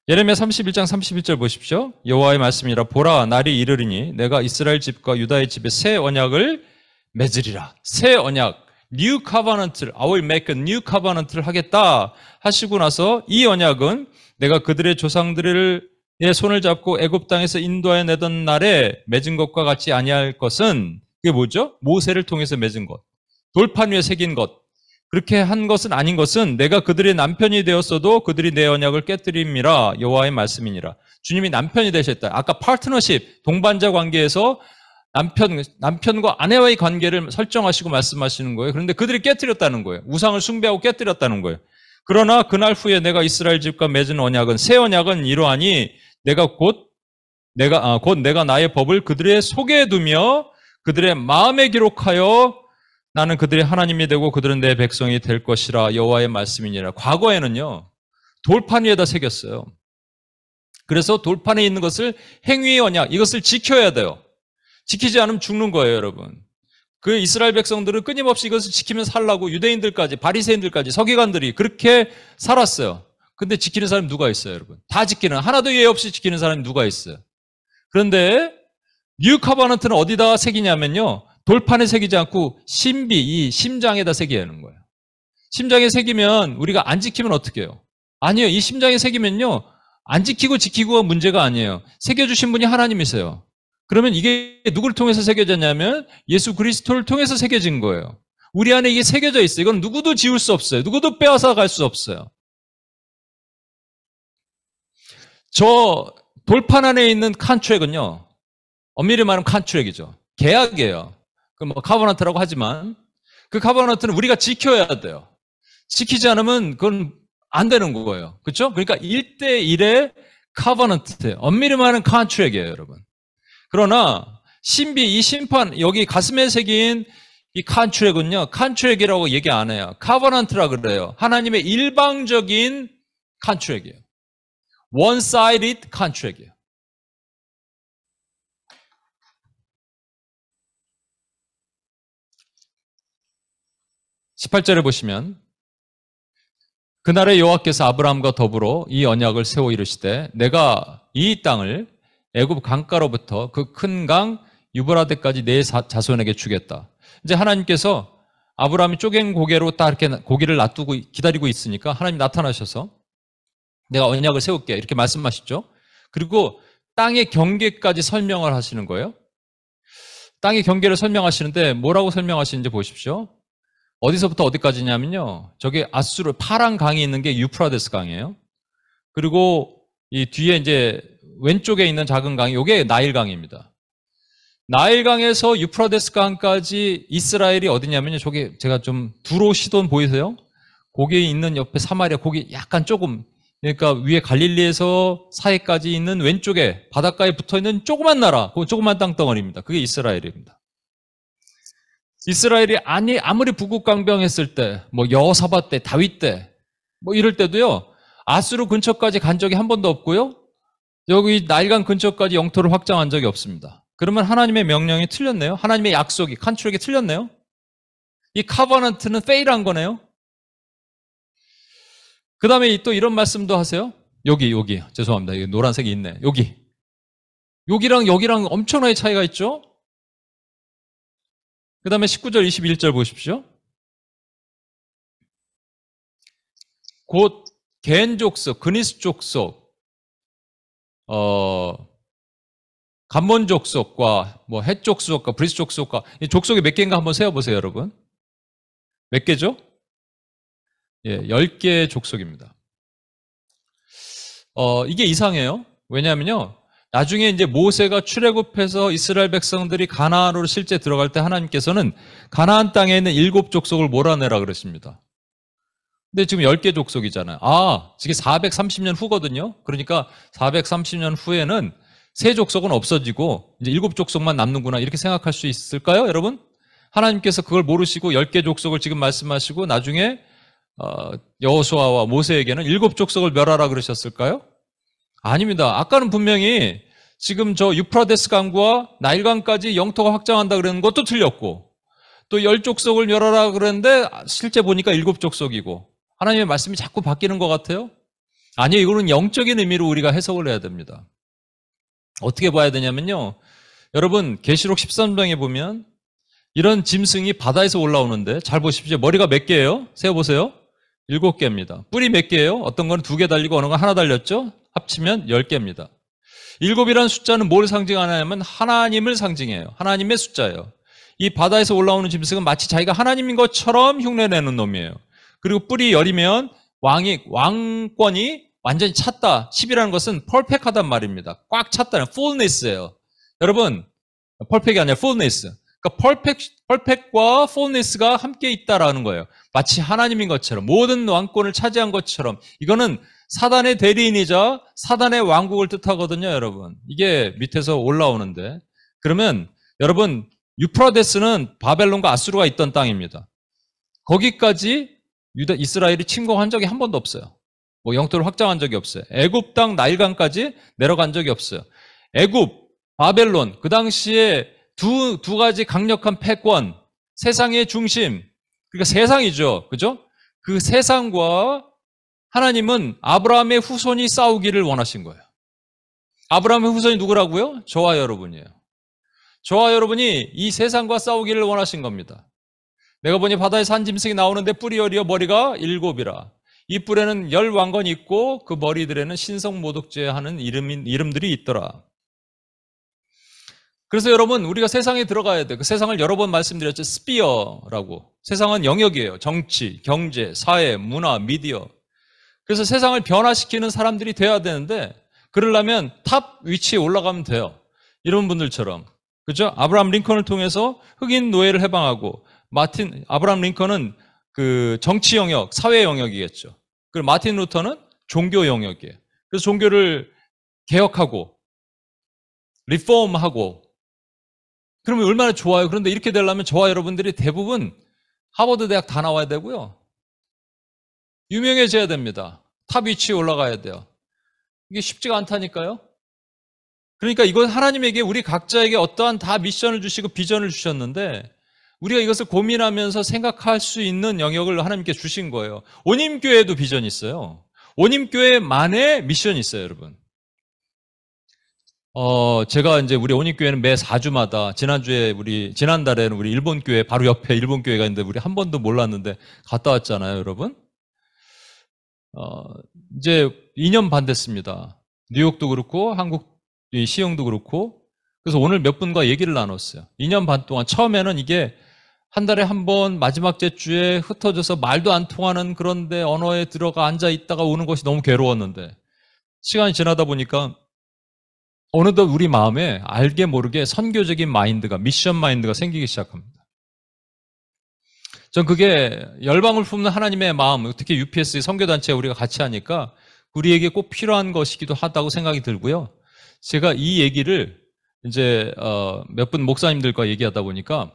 예레미야 31장 31절 보십시오. 여호와의 말씀이라 보라 날이 이르리니 내가 이스라엘 집과 유다의 집에 새 언약을 맺으리라. 새 언약, New Covenant를 I will make a new covenant를 하겠다 하시고 나서 이 언약은 내가 그들의 조상들의 손을 잡고 애굽 땅에서 인도하여 내던 날에 맺은 것과 같이 아니할 것은 그게 뭐죠? 모세를 통해서 맺은 것. 돌판 위에 새긴 것. 그렇게 한 것은 아닌 것은 내가 그들의 남편이 되었어도 그들이 내 언약을 깨뜨림이라 여호와의 말씀이니라. 주님이 남편이 되셨다. 아까 파트너십, 동반자 관계에서 남편과 아내와의 관계를 설정하시고 말씀하시는 거예요. 그런데 그들이 깨뜨렸다는 거예요. 우상을 숭배하고 깨뜨렸다는 거예요. 그러나 그날 후에 내가 이스라엘 집과 맺은 언약은 새 언약은 이러하니 곧 내가 나의 법을 그들의 속에 두며 그들의 마음에 기록하여 나는 그들의 하나님이 되고 그들은 내 백성이 될 것이라 여호와의 말씀이니라. 과거에는요. 돌판 위에다 새겼어요. 그래서 돌판에 있는 것을 행위의 언약, 이것을 지켜야 돼요. 지키지 않으면 죽는 거예요, 여러분. 그 이스라엘 백성들은 끊임없이 이것을 지키면서 살라고 유대인들까지, 바리새인들까지, 서기관들이 그렇게 살았어요. 근데 지키는 사람이 누가 있어요, 여러분? 다 지키는, 하나도 예외 없이 지키는 사람이 누가 있어요? 그런데 뉴 커버넌트는 어디다 새기냐면요. 돌판에 새기지 않고 신비, 이 심장에다 새겨야 하는 거예요. 심장에 새기면 우리가 안 지키면 어떻게 해요? 아니에요. 이 심장에 새기면요. 안 지키고 지키고가 문제가 아니에요. 새겨주신 분이 하나님이세요. 그러면 이게 누구를 통해서 새겨졌냐면 예수 그리스도를 통해서 새겨진 거예요. 우리 안에 이게 새겨져 있어요. 이건 누구도 지울 수 없어요. 누구도 빼앗아 갈 수 없어요. 저 돌판 안에 있는 컨트랙은요. 엄밀히 말하면 컨트랙이죠. 계약이에요. 그 뭐 카버넌트라고 하지만 그 카버넌트는 우리가 지켜야 돼요. 지키지 않으면 그건 안 되는 거예요. 그렇죠? 그러니까 1대1의 카버넌트, 엄밀히 말하는 컨트랙이에요, 여러분. 그러나 신비, 이 심판, 여기 가슴에 새긴 이 컨트랙은요. 컨트랙이라고 얘기 안 해요. 카버넌트라 그래요. 하나님의 일방적인 컨트랙이에요. one-sided contract이에요. 18절에 보시면 그날에 여호와께서 아브라함과 더불어 이 언약을 세워 이르시되 내가 이 땅을 애굽 강가로부터 그 큰 강 유브라데까지 내 자손에게 주겠다. 이제 하나님께서 아브라함이 쪼갠 고개로 딱 이렇게 고기를 놔두고 기다리고 있으니까 하나님이 나타나셔서 내가 언약을 세울게 이렇게 말씀하시죠. 그리고 땅의 경계까지 설명을 하시는 거예요. 땅의 경계를 설명하시는데 뭐라고 설명하시는지 보십시오. 어디서부터 어디까지냐면요. 저기 아수르 파란 강이 있는 게 유프라데스 강이에요. 그리고 이 뒤에 이제 왼쪽에 있는 작은 강이 이게 나일 강입니다. 나일 강에서 유프라데스 강까지 이스라엘이 어디냐면요. 저기 제가 좀 두로 시돈 보이세요? 거기 있는 옆에 사마리아 거기 약간 조금 그러니까 위에 갈릴리에서 사해까지 있는 왼쪽에 바닷가에 붙어있는 조그만 나라, 그 조그만 땅덩어리입니다. 그게 이스라엘입니다. 이스라엘이 아무리 북극강병했을 때, 뭐 여호사밧 때, 다윗 때, 뭐 이럴 때도요, 아수르 근처까지 간 적이 한 번도 없고요, 여기 나일강 근처까지 영토를 확장한 적이 없습니다. 그러면 하나님의 명령이 틀렸네요. 하나님의 약속이, 컨트랙이 틀렸네요. 이 카버넌트는 페일한 거네요. 그 다음에 또 이런 말씀도 하세요. 여기, 죄송합니다. 여기 노란색이 있네. 여기랑 여기랑 엄청나게 차이가 있죠? 그 다음에 19절, 21절 보십시오. 곧 겐 족속, 그니스 족속, 감몬 족속과 뭐 헷 족속과 브리스 족속과 이 족속이 몇 개인가 한번 세어보세요, 여러분. 몇 개죠? 예, 10개의 족속입니다. 이게 이상해요. 왜냐하면요. 나중에 이제 모세가 출애굽해서 이스라엘 백성들이 가나안으로 실제 들어갈 때 하나님께서는 가나안 땅에 있는 7족속을 몰아내라 그러십니다. 근데 지금 10개 족속이잖아요. 지금 430년 후거든요. 그러니까 430년 후에는 세 족속은 없어지고 이제 7족속만 남는구나 이렇게 생각할 수 있을까요, 여러분? 하나님께서 그걸 모르시고 10개 족속을 지금 말씀하시고 나중에 여호수아와 모세에게는 7족속을 멸하라 그러셨을까요? 아닙니다. 아까는 분명히 지금 저 유프라데스 강과 나일강까지 영토가 확장한다 그러는 것도 틀렸고 또 10족속을 멸하라 그랬는데 실제 보니까 7족속이고 하나님의 말씀이 자꾸 바뀌는 것 같아요? 아니요. 이거는 영적인 의미로 우리가 해석을 해야 됩니다. 어떻게 봐야 되냐면요. 여러분 계시록 13장에 보면 이런 짐승이 바다에서 올라오는데 잘 보십시오. 머리가 몇 개예요? 세어보세요. 7개입니다. 뿔이 몇 개예요? 어떤 건 2개 달리고 어느 건 하나 달렸죠? 합치면 10개입니다. 7이라는 숫자는 뭘 상징하냐면 하나님을 상징해요. 하나님의 숫자예요. 이 바다에서 올라오는 짐승은 마치 자기가 하나님인 것처럼 흉내내는 놈이에요. 그리고 뿔이 열이면 왕권이 완전히 찼다. 10이라는 것은 펄펙하단 말입니다. 꽉 찼다는 fullness예요. 여러분, 펄펙이 아니라 fullness. 그러니까 퍼펙트과 fullness가 함께 있다라는 거예요. 마치 하나님인 것처럼, 모든 왕권을 차지한 것처럼. 이거는 사단의 대리인이자 사단의 왕국을 뜻하거든요, 여러분. 이게 밑에서 올라오는데. 그러면 여러분, 유프라데스는 바벨론과 아수르가 있던 땅입니다. 거기까지 이스라엘이 침공한 적이 한 번도 없어요. 뭐 영토를 확장한 적이 없어요. 애굽 땅 나일강까지 내려간 적이 없어요. 애굽, 바벨론, 그 당시에 두 가지 강력한 패권, 세상의 중심, 그러니까 세상이죠. 그죠? 그 세상과 하나님은 아브라함의 후손이 싸우기를 원하신 거예요. 아브라함의 후손이 누구라고요? 저와 여러분이에요. 저와 여러분이 이 세상과 싸우기를 원하신 겁니다. 내가 보니 바다에서 한 짐승이 나오는데 뿔이 10이요 머리가 7이라. 이 뿔에는 10 왕건이 있고 그 머리들에는 신성모독죄 하는 이름들이 있더라. 그래서 여러분, 우리가 세상에 들어가야 돼. 그 세상을 여러 번 말씀드렸죠. 스피어라고. 세상은 영역이에요. 정치, 경제, 사회, 문화, 미디어. 그래서 세상을 변화시키는 사람들이 돼야 되는데, 그러려면 탑 위치에 올라가면 돼요. 이런 분들처럼. 그죠? 아브라함 링컨을 통해서 흑인 노예를 해방하고, 아브라함 링컨은 그 정치 영역, 사회 영역이겠죠. 그리고 마틴 루터는 종교 영역이에요. 그래서 종교를 개혁하고, 리폼하고, 그러면 얼마나 좋아요. 그런데 이렇게 되려면 저와 여러분들이 대부분 하버드 대학 다 나와야 되고요. 유명해져야 됩니다. 탑 위치에 올라가야 돼요. 이게 쉽지가 않다니까요. 그러니까 이건 하나님에게 우리 각자에게 어떠한 다 미션을 주시고 비전을 주셨는데 우리가 이것을 고민하면서 생각할 수 있는 영역을 하나님께 주신 거예요. 온임교회도 비전이 있어요. 온임교회만의 미션이 있어요, 여러분. 제가 이제 우리 온익교회는 매 4주마다 지난달에는 우리 일본 교회 바로 옆에 일본 교회가 있는데 우리 한 번도 몰랐는데 갔다 왔잖아요, 여러분. 이제 2년 반 됐습니다. 뉴욕도 그렇고 한국 시흥도 그렇고. 그래서 오늘 몇 분과 얘기를 나눴어요. 2년 반 동안 처음에는 이게 한 달에 한 번 마지막 주에 흩어져서 말도 안 통하는 그런데 언어에 들어가 앉아 있다가 오는 것이 너무 괴로웠는데 시간이 지나다 보니까 어느덧 우리 마음에 알게 모르게 선교적인 마인드가, 미션 마인드가 생기기 시작합니다. 전 그게 열방을 품는 하나님의 마음, 특히 UPS 선교단체 우리가 같이 하니까 우리에게 꼭 필요한 것이기도 하다고 생각이 들고요. 제가 이 얘기를 이제 몇 분 목사님들과 얘기하다 보니까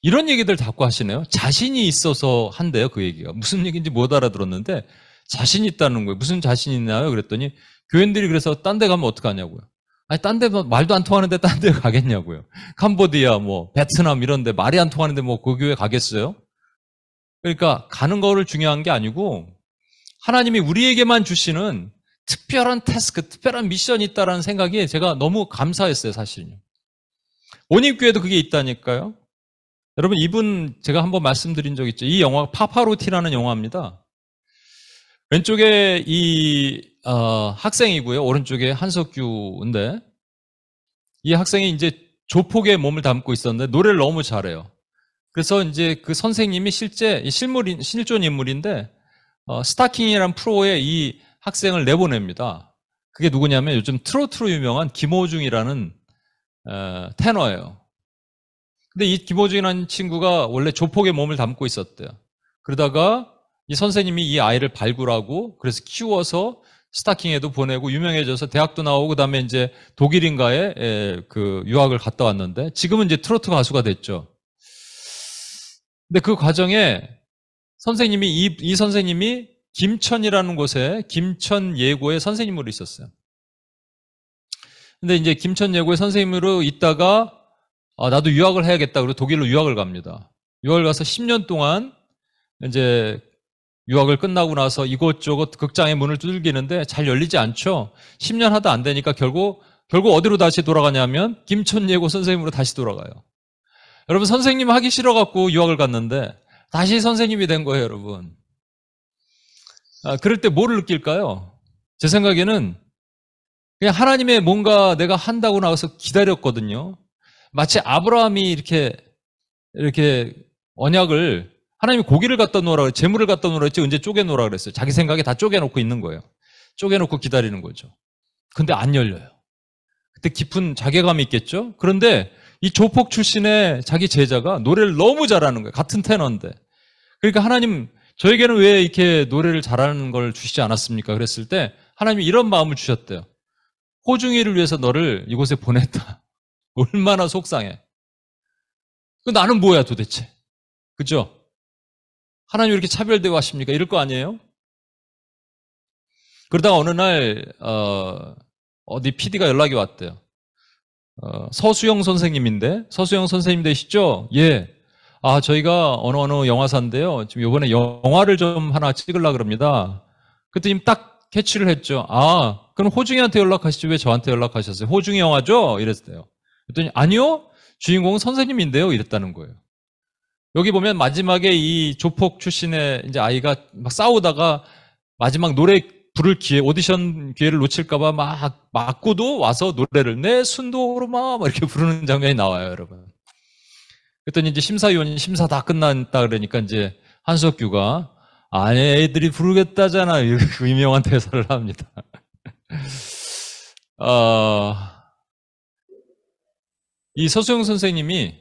이런 얘기들 자꾸 하시네요. 자신이 있어서 한대요, 그 얘기가. 무슨 얘기인지 못 알아들었는데 자신이 있다는 거예요. 무슨 자신이 있나요? 그랬더니 교인들이 그래서 딴 데 가면 어떡하냐고요. 아니, 딴 데 말도 안 통하는데 딴 데 가겠냐고요. 캄보디아, 베트남 이런 데 말이 안 통하는데 그 교회 가겠어요? 그러니까 가는 거를 중요한 게 아니고 하나님이 우리에게만 주시는 특별한 태스크, 특별한 미션이 있다는 생각이 제가 너무 감사했어요, 사실은요. 온입교회도 그게 있다니까요. 여러분, 이분 제가 한번 말씀드린 적 있죠. 이 영화 파파로티라는 영화입니다. 왼쪽에 학생이고요. 오른쪽에 한석규인데 이 학생이 이제 조폭의 몸을 담고 있었는데 노래를 너무 잘해요. 그래서 이제 그 선생님이 실제 실존 인물인데 스타킹이라는 프로에 이 학생을 내보냅니다. 그게 누구냐면 요즘 트로트로 유명한 김호중이라는 테너예요. 근데 이 김호중이라는 친구가 원래 조폭의 몸을 담고 있었대요. 그러다가 이 선생님이 이 아이를 발굴하고 그래서 키워서 스타킹에도 보내고 유명해져서 대학도 나오고 그다음에 이제 독일인가에 그 유학을 갔다 왔는데 지금은 이제 트로트 가수가 됐죠. 근데 그 과정에 선생님이 이 선생님이 김천이라는 곳에 김천 예고의 선생님으로 있었어요. 근데 이제 김천 예고의 선생님으로 있다가 나도 유학을 해야겠다. 그리고 독일로 유학을 갑니다. 유학을 가서 10년 동안 이제 유학을 끝나고 나서 이곳저곳 극장의 문을 두들기는데 잘 열리지 않죠. 10년 하다 안 되니까 결국 어디로 다시 돌아가냐면 김천 예고 선생님으로 다시 돌아가요. 여러분, 선생님 하기 싫어갖고 유학을 갔는데 다시 선생님이 된 거예요, 여러분. 그럴 때 뭐를 느낄까요? 제 생각에는 그냥 하나님의 뭔가 내가 한다고 나와서 기다렸거든요. 마치 아브라함이 이렇게 언약을 하나님이 고기를 갖다 놓으라, 재물을 갖다 놓으라 했지 언제 쪼개놓으라 그랬어요. 자기 생각에 다 쪼개놓고 있는 거예요. 쪼개놓고 기다리는 거죠. 근데 안 열려요. 그때 깊은 자괴감이 있겠죠? 그런데 이 조폭 출신의 자기 제자가 노래를 너무 잘하는 거예요. 같은 테너인데. 그러니까 하나님, 저에게는 왜 이렇게 노래를 잘하는 걸 주시지 않았습니까? 그랬을 때 하나님이 이런 마음을 주셨대요. 호중이를 위해서 너를 이곳에 보냈다. 얼마나 속상해. 나는 뭐야 도대체? 그죠? 하나님 이렇게 차별되고 하십니까? 이럴 거 아니에요? 그러다가 어느 날 어디 PD가 연락이 왔대요. 서수영 선생님인데, 서수영 선생님 되시죠? 예. 아, 저희가 어느 영화사인데요. 지금 이번에 영화를 좀 하나 찍으려고 그럽니다. 그랬더니 딱 캐치를 했죠. 아, 그럼 호중이한테 연락하시죠? 왜 저한테 연락하셨어요? 호중이 영화죠? 이랬어요. 그랬더니 아니요. 주인공은 선생님인데요. 이랬다는 거예요. 여기 보면 마지막에 이 조폭 출신의 이제 아이가 막 싸우다가 마지막 노래 부를 기회, 오디션 기회를 놓칠까봐 막 맞고도 와서 노래를 내 순도로마 이렇게 부르는 장면이 나와요, 여러분. 그랬더니 이제 심사위원이 심사 다 끝났다 그러니까 이제 한석규가 아니 애들이 부르겠다잖아 이렇게 유명한 대사를 합니다. 이 서수영 선생님이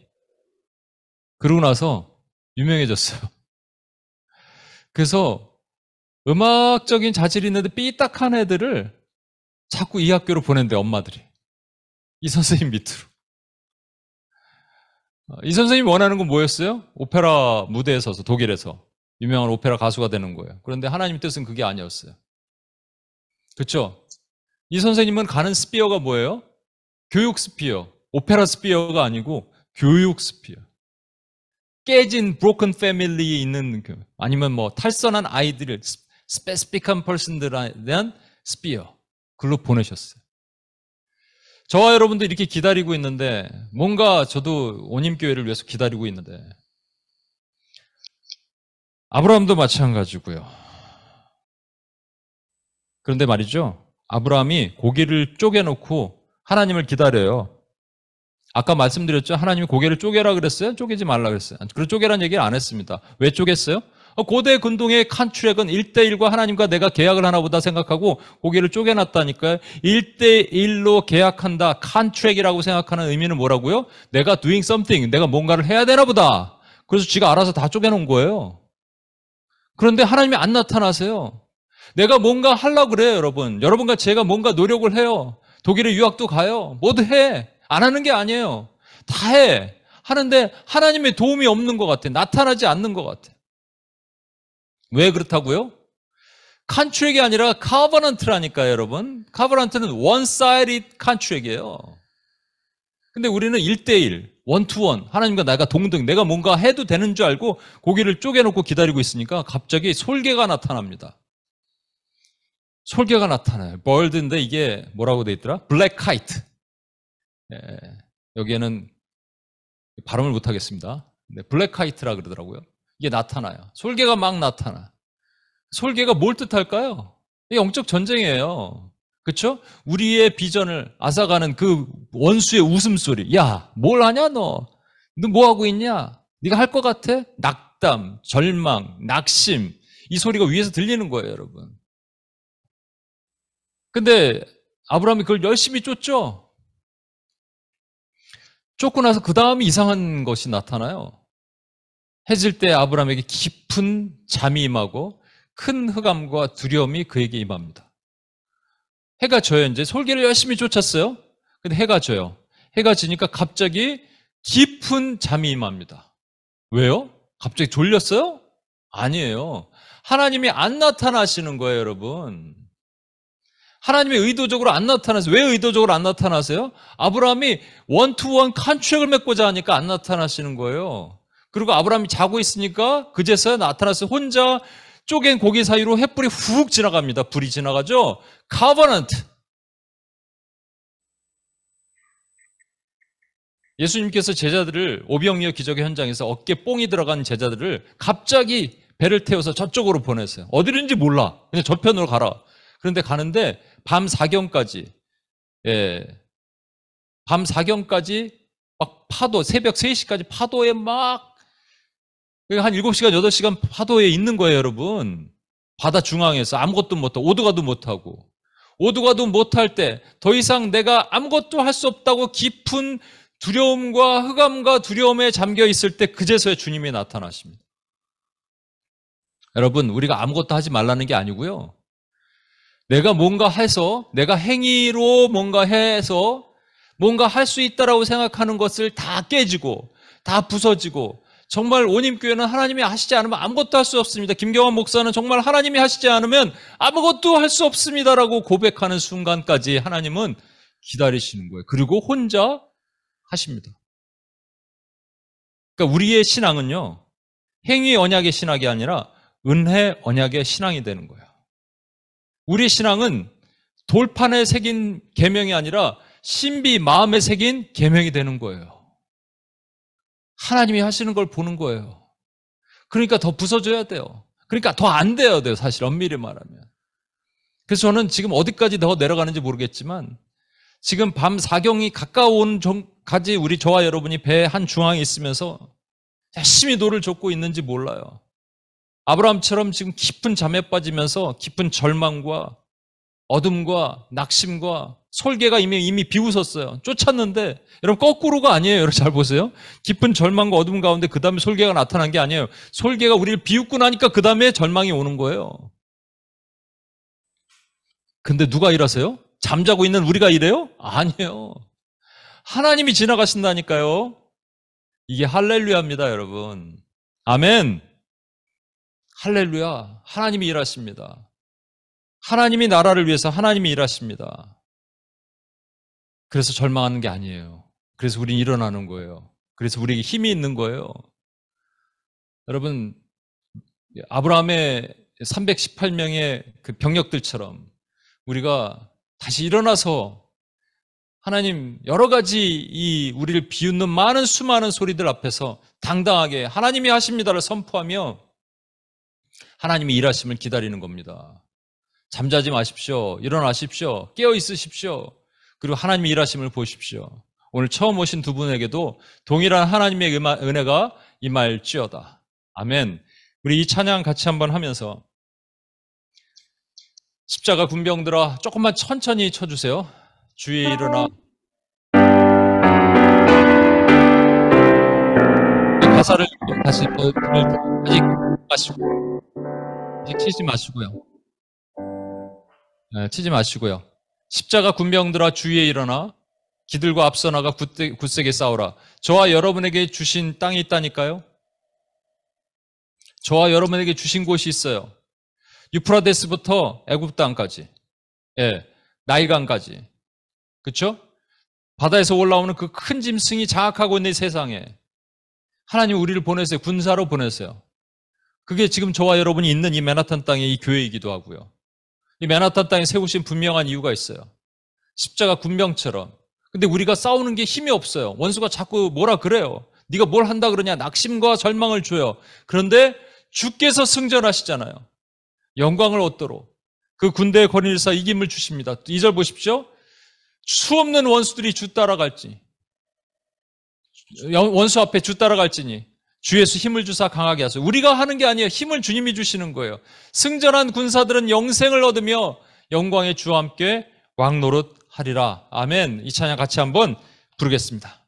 그러고 나서 유명해졌어요. 그래서 음악적인 자질이 있는데 삐딱한 애들을 자꾸 이 학교로 보낸대, 엄마들이. 이 선생님 밑으로. 이 선생님이 원하는 건 뭐였어요? 오페라 무대에 서서, 독일에서. 유명한 오페라 가수가 되는 거예요. 그런데 하나님 뜻은 그게 아니었어요. 그렇죠? 이 선생님은 가는 스피어가 뭐예요? 교육 스피어. 오페라 스피어가 아니고 교육 스피어. 깨진 브로큰 패밀리에 있는 아니면 뭐 탈선한 아이들을 스페시픽한 퍼슨들에 대한 스피어. 글로 보내셨어요. 저와 여러분도 이렇게 기다리고 있는데 뭔가 저도 온임교회를 위해서 기다리고 있는데 아브라함도 마찬가지고요. 그런데 말이죠. 아브라함이 고개를 쪼개놓고 하나님을 기다려요. 아까 말씀드렸죠. 하나님이 고개를 쪼개라 그랬어요? 쪼개지 말라 그랬어요? 그리고 쪼개라는 얘기를 안 했습니다. 왜 쪼갰어요? 고대 근동의 칸트랙은 1대1과 하나님과 내가 계약을 하나 보다 생각하고 고개를 쪼개놨다니까요. 1대1로 계약한다. 칸트랙이라고 생각하는 의미는 뭐라고요? 내가 doing something, 내가 뭔가를 해야 되나 보다. 그래서 지가 알아서 다 쪼개놓은 거예요. 그런데 하나님이 안 나타나세요. 내가 뭔가 하려고 그래요, 여러분. 여러분과 제가 뭔가 노력을 해요. 독일에 유학도 가요. 뭐도 해. 안 하는 게 아니에요. 다 해. 하는데 하나님의 도움이 없는 것 같아. 나타나지 않는 것 같아. 왜 그렇다고요? 컨트랙이 아니라 카버넌트라니까요, 여러분. 카버넌트는 one-sided 컨트랙이에요. 근데 우리는 1대1, 원투원, 하나님과 내가 동등, 내가 뭔가 해도 되는 줄 알고 고개를 쪼개놓고 기다리고 있으니까 갑자기 솔개가 나타납니다. 솔개가 나타나요. 벌드인데 이게 뭐라고 돼 있더라? 블랙 카이트. 여기에는 발음을 못하겠습니다. 블랙 카이트라 그러더라고요. 이게 나타나요. 솔개가 막 나타나. 솔개가 뭘 뜻할까요? 이게 영적 전쟁이에요. 그렇죠? 우리의 비전을 앗아가는 그 원수의 웃음소리. 야, 뭘 하냐 너? 너 뭐 하고 있냐? 네가 할 것 같아? 낙담, 절망, 낙심. 이 소리가 위에서 들리는 거예요, 여러분. 근데 아브라함이 그걸 열심히 쫓죠? 쫓고 나서 그 다음에 이상한 것이 나타나요. 해질 때 아브라함에게 깊은 잠이 임하고 큰 흑암과 두려움이 그에게 임합니다. 해가 져요. 이제 솔개를 열심히 쫓았어요. 근데 해가 져요. 해가 지니까 갑자기 깊은 잠이 임합니다. 왜요? 갑자기 졸렸어요? 아니에요. 하나님이 안 나타나시는 거예요, 여러분. 하나님이 의도적으로 안 나타나세요. 왜 의도적으로 안 나타나세요? 아브라함이 원투원 컨트랙을 맺고자 하니까 안 나타나시는 거예요. 그리고 아브라함이 자고 있으니까 그제서야 나타나서 혼자 쪼갠 고기 사이로 횃불이 훅 지나갑니다. 불이 지나가죠? 카버넌트. 예수님께서 제자들을 오병이어 기적의 현장에서 어깨 뽕이 들어간 제자들을 갑자기 배를 태워서 저쪽으로 보내세요. 어디든지 몰라. 그냥 저편으로 가라. 그런데 가는데 밤 사경까지, 밤 사경까지 막 파도, 새벽 3시까지 파도에 막 한 7시간, 8시간 파도에 있는 거예요, 여러분. 바다 중앙에서 아무것도 못하고, 오도가도 못하고. 오도가도 못할 때 더 이상 내가 아무것도 할 수 없다고 깊은 두려움과 흑암과 두려움에 잠겨 있을 때 그제서야 주님이 나타나십니다. 여러분, 우리가 아무것도 하지 말라는 게 아니고요. 내가 뭔가 해서, 내가 행위로 뭔가 해서 뭔가 할 수 있다라고 생각하는 것을 다 깨지고 다 부서지고, 정말 온임교회는 하나님이 하시지 않으면 아무것도 할 수 없습니다. 김경환 목사는 정말 하나님이 하시지 않으면 아무것도 할 수 없습니다라고 고백하는 순간까지 하나님은 기다리시는 거예요. 그리고 혼자 하십니다. 그러니까 우리의 신앙은요, 행위 언약의 신학이 아니라 은혜 언약의 신앙이 되는 거예요. 우리의 신앙은 돌판에 새긴 계명이 아니라 신비 마음에 새긴 계명이 되는 거예요. 하나님이 하시는 걸 보는 거예요. 그러니까 더 부서져야 돼요. 그러니까 더 안 돼야 돼요, 사실 엄밀히 말하면. 그래서 저는 지금 어디까지 더 내려가는지 모르겠지만, 지금 밤 사경이 가까운 전까지 저와 여러분이 배 한 중앙에 있으면서 열심히 노를 젓고 있는지 몰라요. 아브라함처럼 지금 깊은 잠에 빠지면서 깊은 절망과 어둠과 낙심과 솔개가 이미 비웃었어요. 쫓았는데, 여러분 거꾸로가 아니에요. 여러분 잘 보세요. 깊은 절망과 어둠 가운데 그 다음에 솔개가 나타난 게 아니에요. 솔개가 우리를 비웃고 나니까 그 다음에 절망이 오는 거예요. 근데 누가 일하세요? 잠자고 있는 우리가 이래요? 아니에요. 하나님이 지나가신다니까요. 이게 할렐루야입니다, 여러분. 아멘. 할렐루야. 하나님이 일하십니다. 하나님이 나라를 위해서 하나님이 일하십니다. 그래서 절망하는 게 아니에요. 그래서 우리는 일어나는 거예요. 그래서 우리에게 힘이 있는 거예요. 여러분, 아브라함의 318명의 그 병력들처럼 우리가 다시 일어나서 하나님 여러 가지 우리를 비웃는 많은 수많은 소리들 앞에서 당당하게 하나님이 하십니다를 선포하며 하나님이 일하심을 기다리는 겁니다. 잠자지 마십시오. 일어나십시오. 깨어 있으십시오. 그리고 하나님이 일하심을 보십시오. 오늘 처음 오신 두 분에게도 동일한 하나님의 은혜가 임할지어다. 아멘. 우리 이 찬양 같이 한번 하면서 십자가 군병들아 조금만 천천히 쳐주세요. 주의 일어나. 가사를 다시 아직 치지 마시고요. 네, 치지 마시고요. 십자가 군병들아 주위에 일어나 기들과 앞서 나가 굳세게 싸우라. 저와 여러분에게 주신 땅이 있다니까요. 저와 여러분에게 주신 곳이 있어요. 유프라데스부터 애굽 땅까지, 나일강까지, 그렇죠? 바다에서 올라오는 그 큰 짐승이 장악하고 있는 세상에 하나님 우리를 보내세요. 군사로 보내세요. 그게 지금 저와 여러분이 있는 이 맨하탄 땅의 이 교회이기도 하고요. 이 맨하탄 땅에 세우신 분명한 이유가 있어요. 십자가 군병처럼. 근데 우리가 싸우는 게 힘이 없어요. 원수가 자꾸 뭐라 그래요. 네가 뭘 한다 그러냐. 낙심과 절망을 줘요. 그런데 주께서 승전하시잖아요. 영광을 얻도록 그 군대의 거린일사 이김을 주십니다. 2절 보십시오. 수 없는 원수들이 주 따라갈지, 원수 앞에 주 따라갈지니 주 예수 힘을 주사 강하게 하소서. 우리가 하는 게 아니에요. 힘을 주님이 주시는 거예요. 승전한 군사들은 영생을 얻으며 영광의 주와 함께 왕노릇하리라. 아멘. 이 찬양 같이 한번 부르겠습니다.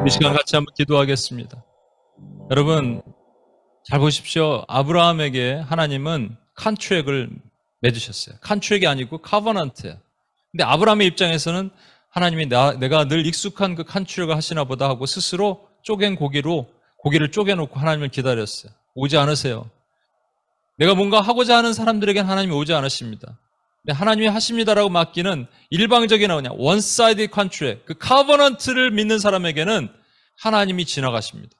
이 시간 같이 한번 기도하겠습니다. 여러분 잘 보십시오. 아브라함에게 하나님은 컨트랙을 맺으셨어요. 컨트랙이 아니고 커버넌트예요. 근데 아브라함의 입장에서는 하나님이 내가 늘 익숙한 그 컨트랙을 하시나 보다 하고 스스로 쪼갠 고기를 쪼개놓고 하나님을 기다렸어요. 오지 않으세요. 내가 뭔가 하고자 하는 사람들에게는 하나님이 오지 않으십니다. 근데 하나님이 하십니다라고 맡기는 일방적인 그냥 원사이드 컨트랙, 그 커버넌트를 믿는 사람에게는 하나님이 지나가십니다.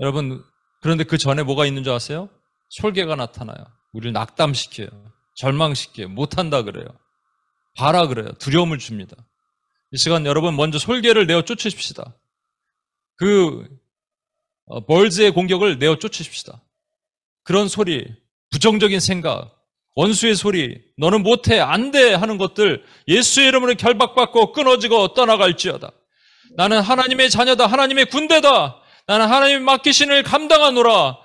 여러분, 그런데 그 전에 뭐가 있는 줄 아세요? 솔개가 나타나요. 우리를 낙담시켜요. 절망시켜요. 못한다 그래요. 봐라 그래요. 두려움을 줍니다. 이 시간 여러분 먼저 솔개를 내어 쫓으십시다. 그 벌즈의 공격을 내어 쫓으십시다. 그런 소리, 부정적인 생각, 원수의 소리, 너는 못해, 안 돼 하는 것들 예수의 이름으로 결박받고 끊어지고 떠나갈지어다. 나는 하나님의 자녀다. 하나님의 군대다. 나는 하나님의 맡기신 일 감당하노라.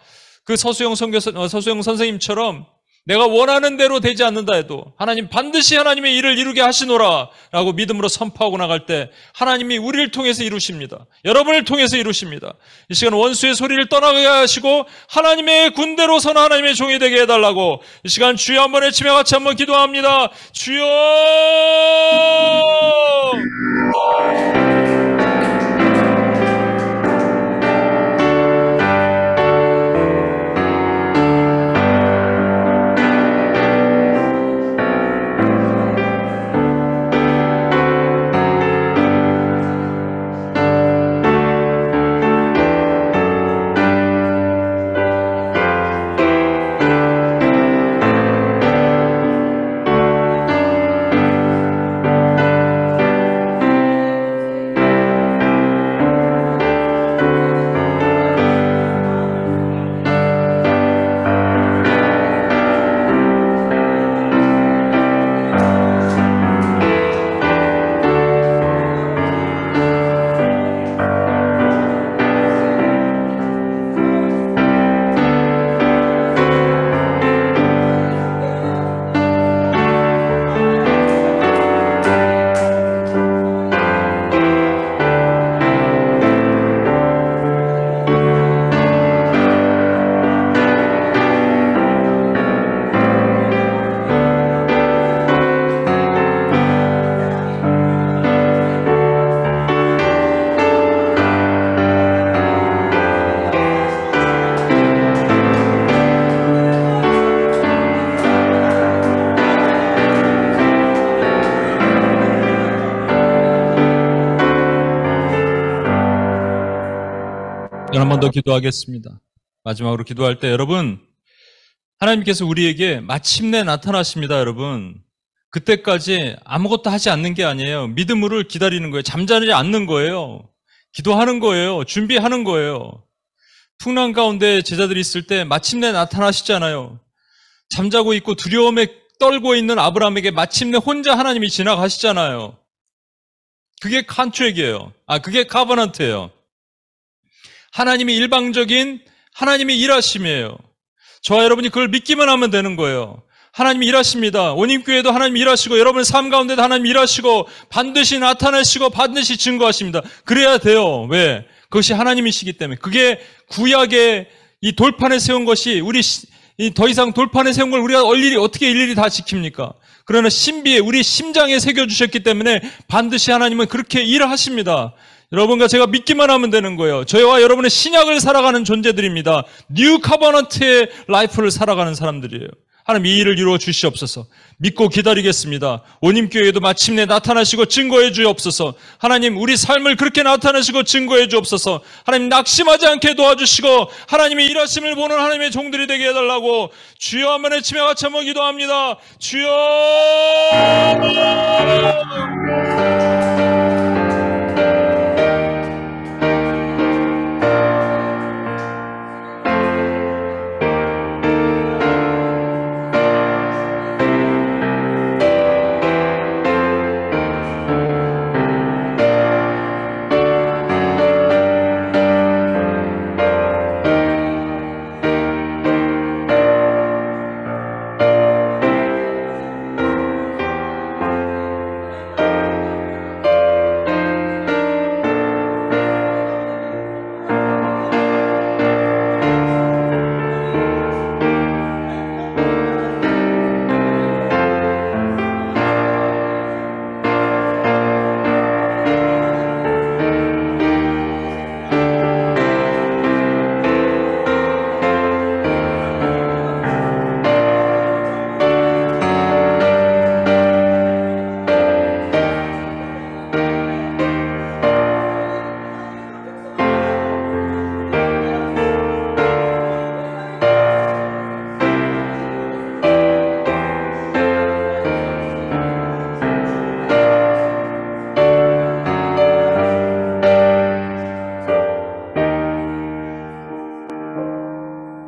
그 서수영 선생님처럼 내가 원하는 대로 되지 않는다 해도 하나님 반드시 하나님의 일을 이루게 하시노라 라고 믿음으로 선포하고 나갈 때 하나님이 우리를 통해서 이루십니다. 여러분을 통해서 이루십니다. 이 시간 원수의 소리를 떠나게 하시고 하나님의 군대로 선 하나님의 종이 되게 해달라고 이 시간 주여 한번 외치며 같이 한번 기도합니다. 주여! 한 번 더 기도하겠습니다. 마지막으로 기도할 때 여러분 하나님께서 우리에게 마침내 나타나십니다. 여러분 그때까지 아무것도 하지 않는 게 아니에요. 믿음으로 기다리는 거예요. 잠자지 않는 거예요. 기도하는 거예요. 준비하는 거예요. 풍랑 가운데 제자들이 있을 때 마침내 나타나시잖아요. 잠자고 있고 두려움에 떨고 있는 아브라함에게 마침내 혼자 하나님이 지나가시잖아요. 그게 컨트랙이에요. 그게 커버넌트예요. 하나님이 일방적인 하나님의 일하심이에요. 저와 여러분이 그걸 믿기만 하면 되는 거예요. 하나님이 일하십니다. 온임교회도 하나님이 일하시고 여러분의 삶 가운데도 하나님이 일하시고 반드시 나타내시고 반드시 증거하십니다. 그래야 돼요. 왜? 그것이 하나님이시기 때문에. 그게 구약의 이 돌판에 세운 것이 더 이상 돌판에 세운 걸 우리가 어떻게 일일이 다 지킵니까? 그러나 신비에 우리 심장에 새겨주셨기 때문에 반드시 하나님은 그렇게 일을 하십니다. 여러분과 제가 믿기만 하면 되는 거예요. 저희와 여러분의 신약을 살아가는 존재들입니다. 뉴 커버넌트의 라이프를 살아가는 사람들이에요. 하나님 이 일을 이루어 주시옵소서. 믿고 기다리겠습니다. 온임교회에도 마침내 나타나시고 증거해 주옵소서. 하나님 우리 삶을 그렇게 나타내시고 증거해 주옵소서. 하나님 낙심하지 않게 도와주시고 하나님의 일하심을 보는 하나님의 종들이 되게 해달라고 주여 한번 외치며 같이 한번 기도합니다. 주여!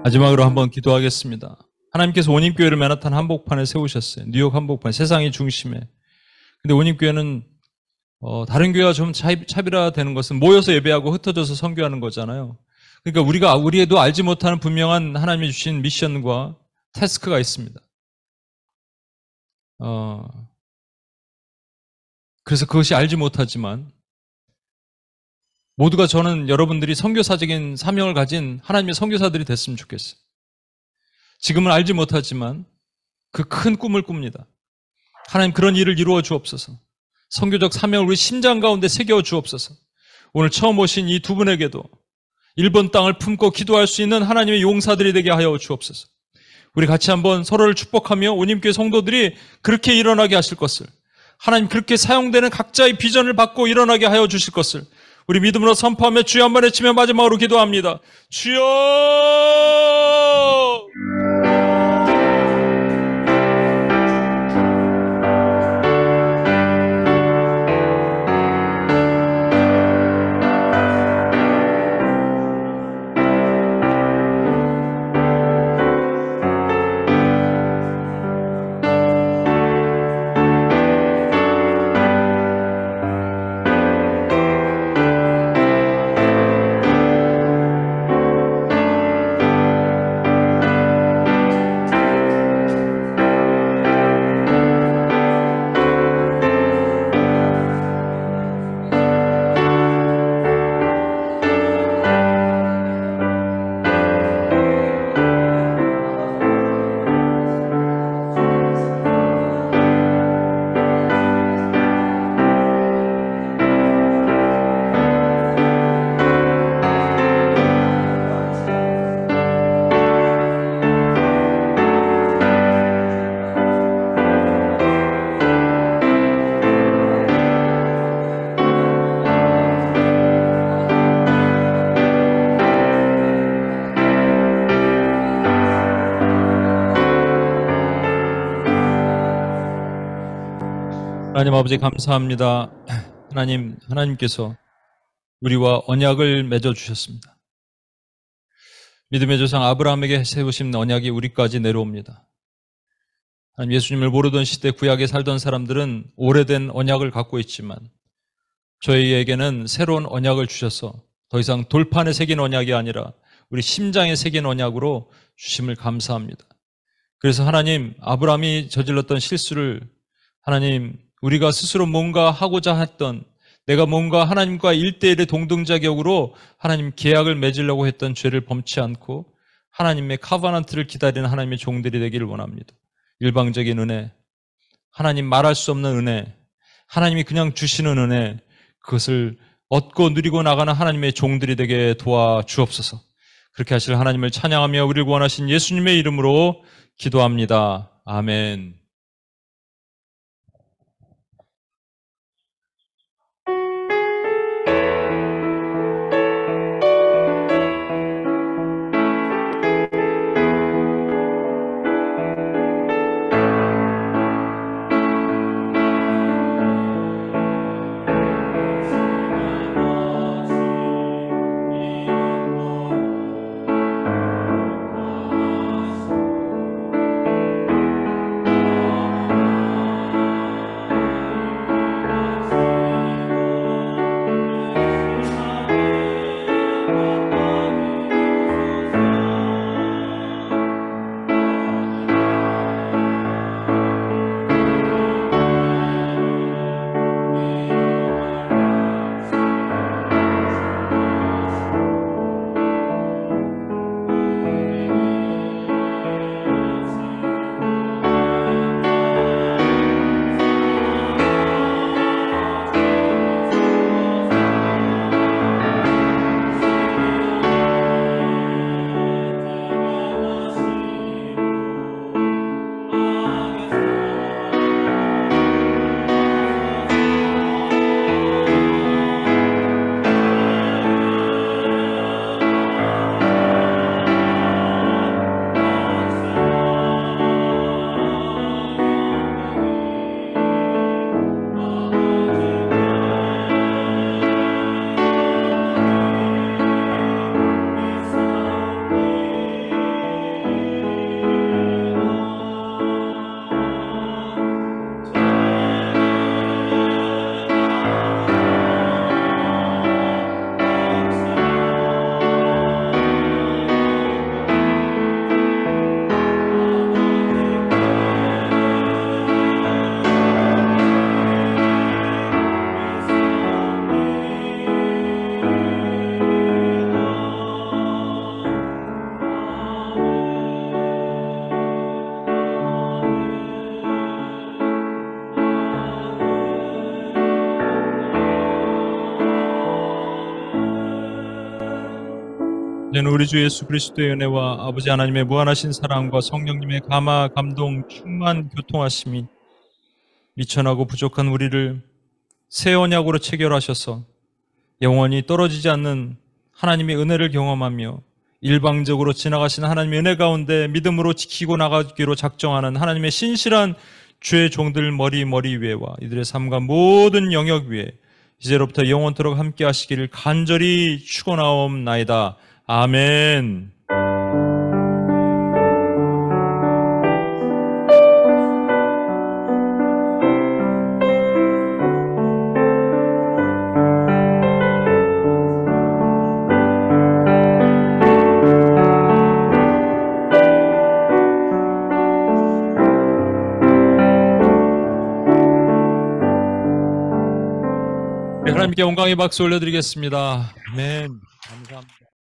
마지막으로 한번 기도하겠습니다. 하나님께서 온임교회를 맨하탄 한복판에 세우셨어요. 뉴욕 한복판, 세상이 중심에. 근데 온임교회는 다른 교회와 좀 차별화되는 것은 모여서 예배하고 흩어져서 선교하는 거잖아요. 그러니까 우리도 알지 못하는 분명한 하나님이 주신 미션과 태스크가 있습니다. 그래서 그것이 알지 못하지만 모두가 저는 여러분들이 선교사적인 사명을 가진 하나님의 선교사들이 됐으면 좋겠어요. 지금은 알지 못하지만 그 큰 꿈을 꿉니다. 하나님 그런 일을 이루어 주옵소서. 선교적 사명을 우리 심장 가운데 새겨 주옵소서. 오늘 처음 오신 이 두 분에게도 일본 땅을 품고 기도할 수 있는 하나님의 용사들이 되게 하여 주옵소서. 우리 같이 한번 서로를 축복하며 온임교회 성도들이 그렇게 일어나게 하실 것을, 하나님 그렇게 사용되는 각자의 비전을 받고 일어나게 하여 주실 것을 우리 믿음으로 선포하며 주여 한번 외치며 마지막으로 기도합니다. 주여! 하나님 아버지 감사합니다. 하나님께서 우리와 언약을 맺어 주셨습니다. 믿음의 조상 아브라함에게 세우신 언약이 우리까지 내려옵니다. 하나님 예수님을 모르던 시대 구약에 살던 사람들은 오래된 언약을 갖고 있지만 저희에게는 새로운 언약을 주셔서 더 이상 돌판에 새긴 언약이 아니라 우리 심장에 새긴 언약으로 주심을 감사합니다. 그래서 하나님 아브라함이 저질렀던 실수를 하나님 우리가 스스로 뭔가 하고자 했던, 내가 뭔가 하나님과 1대1의 동등자격으로 하나님 계약을 맺으려고 했던 죄를 범치 않고 하나님의 카바넌트를 기다리는 하나님의 종들이 되기를 원합니다. 일방적인 은혜, 하나님 말할 수 없는 은혜, 하나님이 그냥 주시는 은혜, 그것을 얻고 누리고 나가는 하나님의 종들이 되게 도와주옵소서. 그렇게 하실 하나님을 찬양하며 우리를 구원하신 예수님의 이름으로 기도합니다. 아멘. 이제는 우리 주 예수 그리스도의 은혜와 아버지 하나님의 무한하신 사랑과 성령님의 감화, 감동, 충만 교통하심이 미천하고 부족한 우리를 새 언약으로 체결하셔서 영원히 떨어지지 않는 하나님의 은혜를 경험하며 일방적으로 지나가신 하나님의 은혜 가운데 믿음으로 지키고 나가기로 작정하는 하나님의 신실한 주의 종들 머리 위에와 이들의 삶과 모든 영역 위에 이제로부터 영원토록 함께 하시기를 간절히 축원하옵나이다. 아멘. 하나님께 영광의 박수 올려드리겠습니다. 아멘. 감사합니다.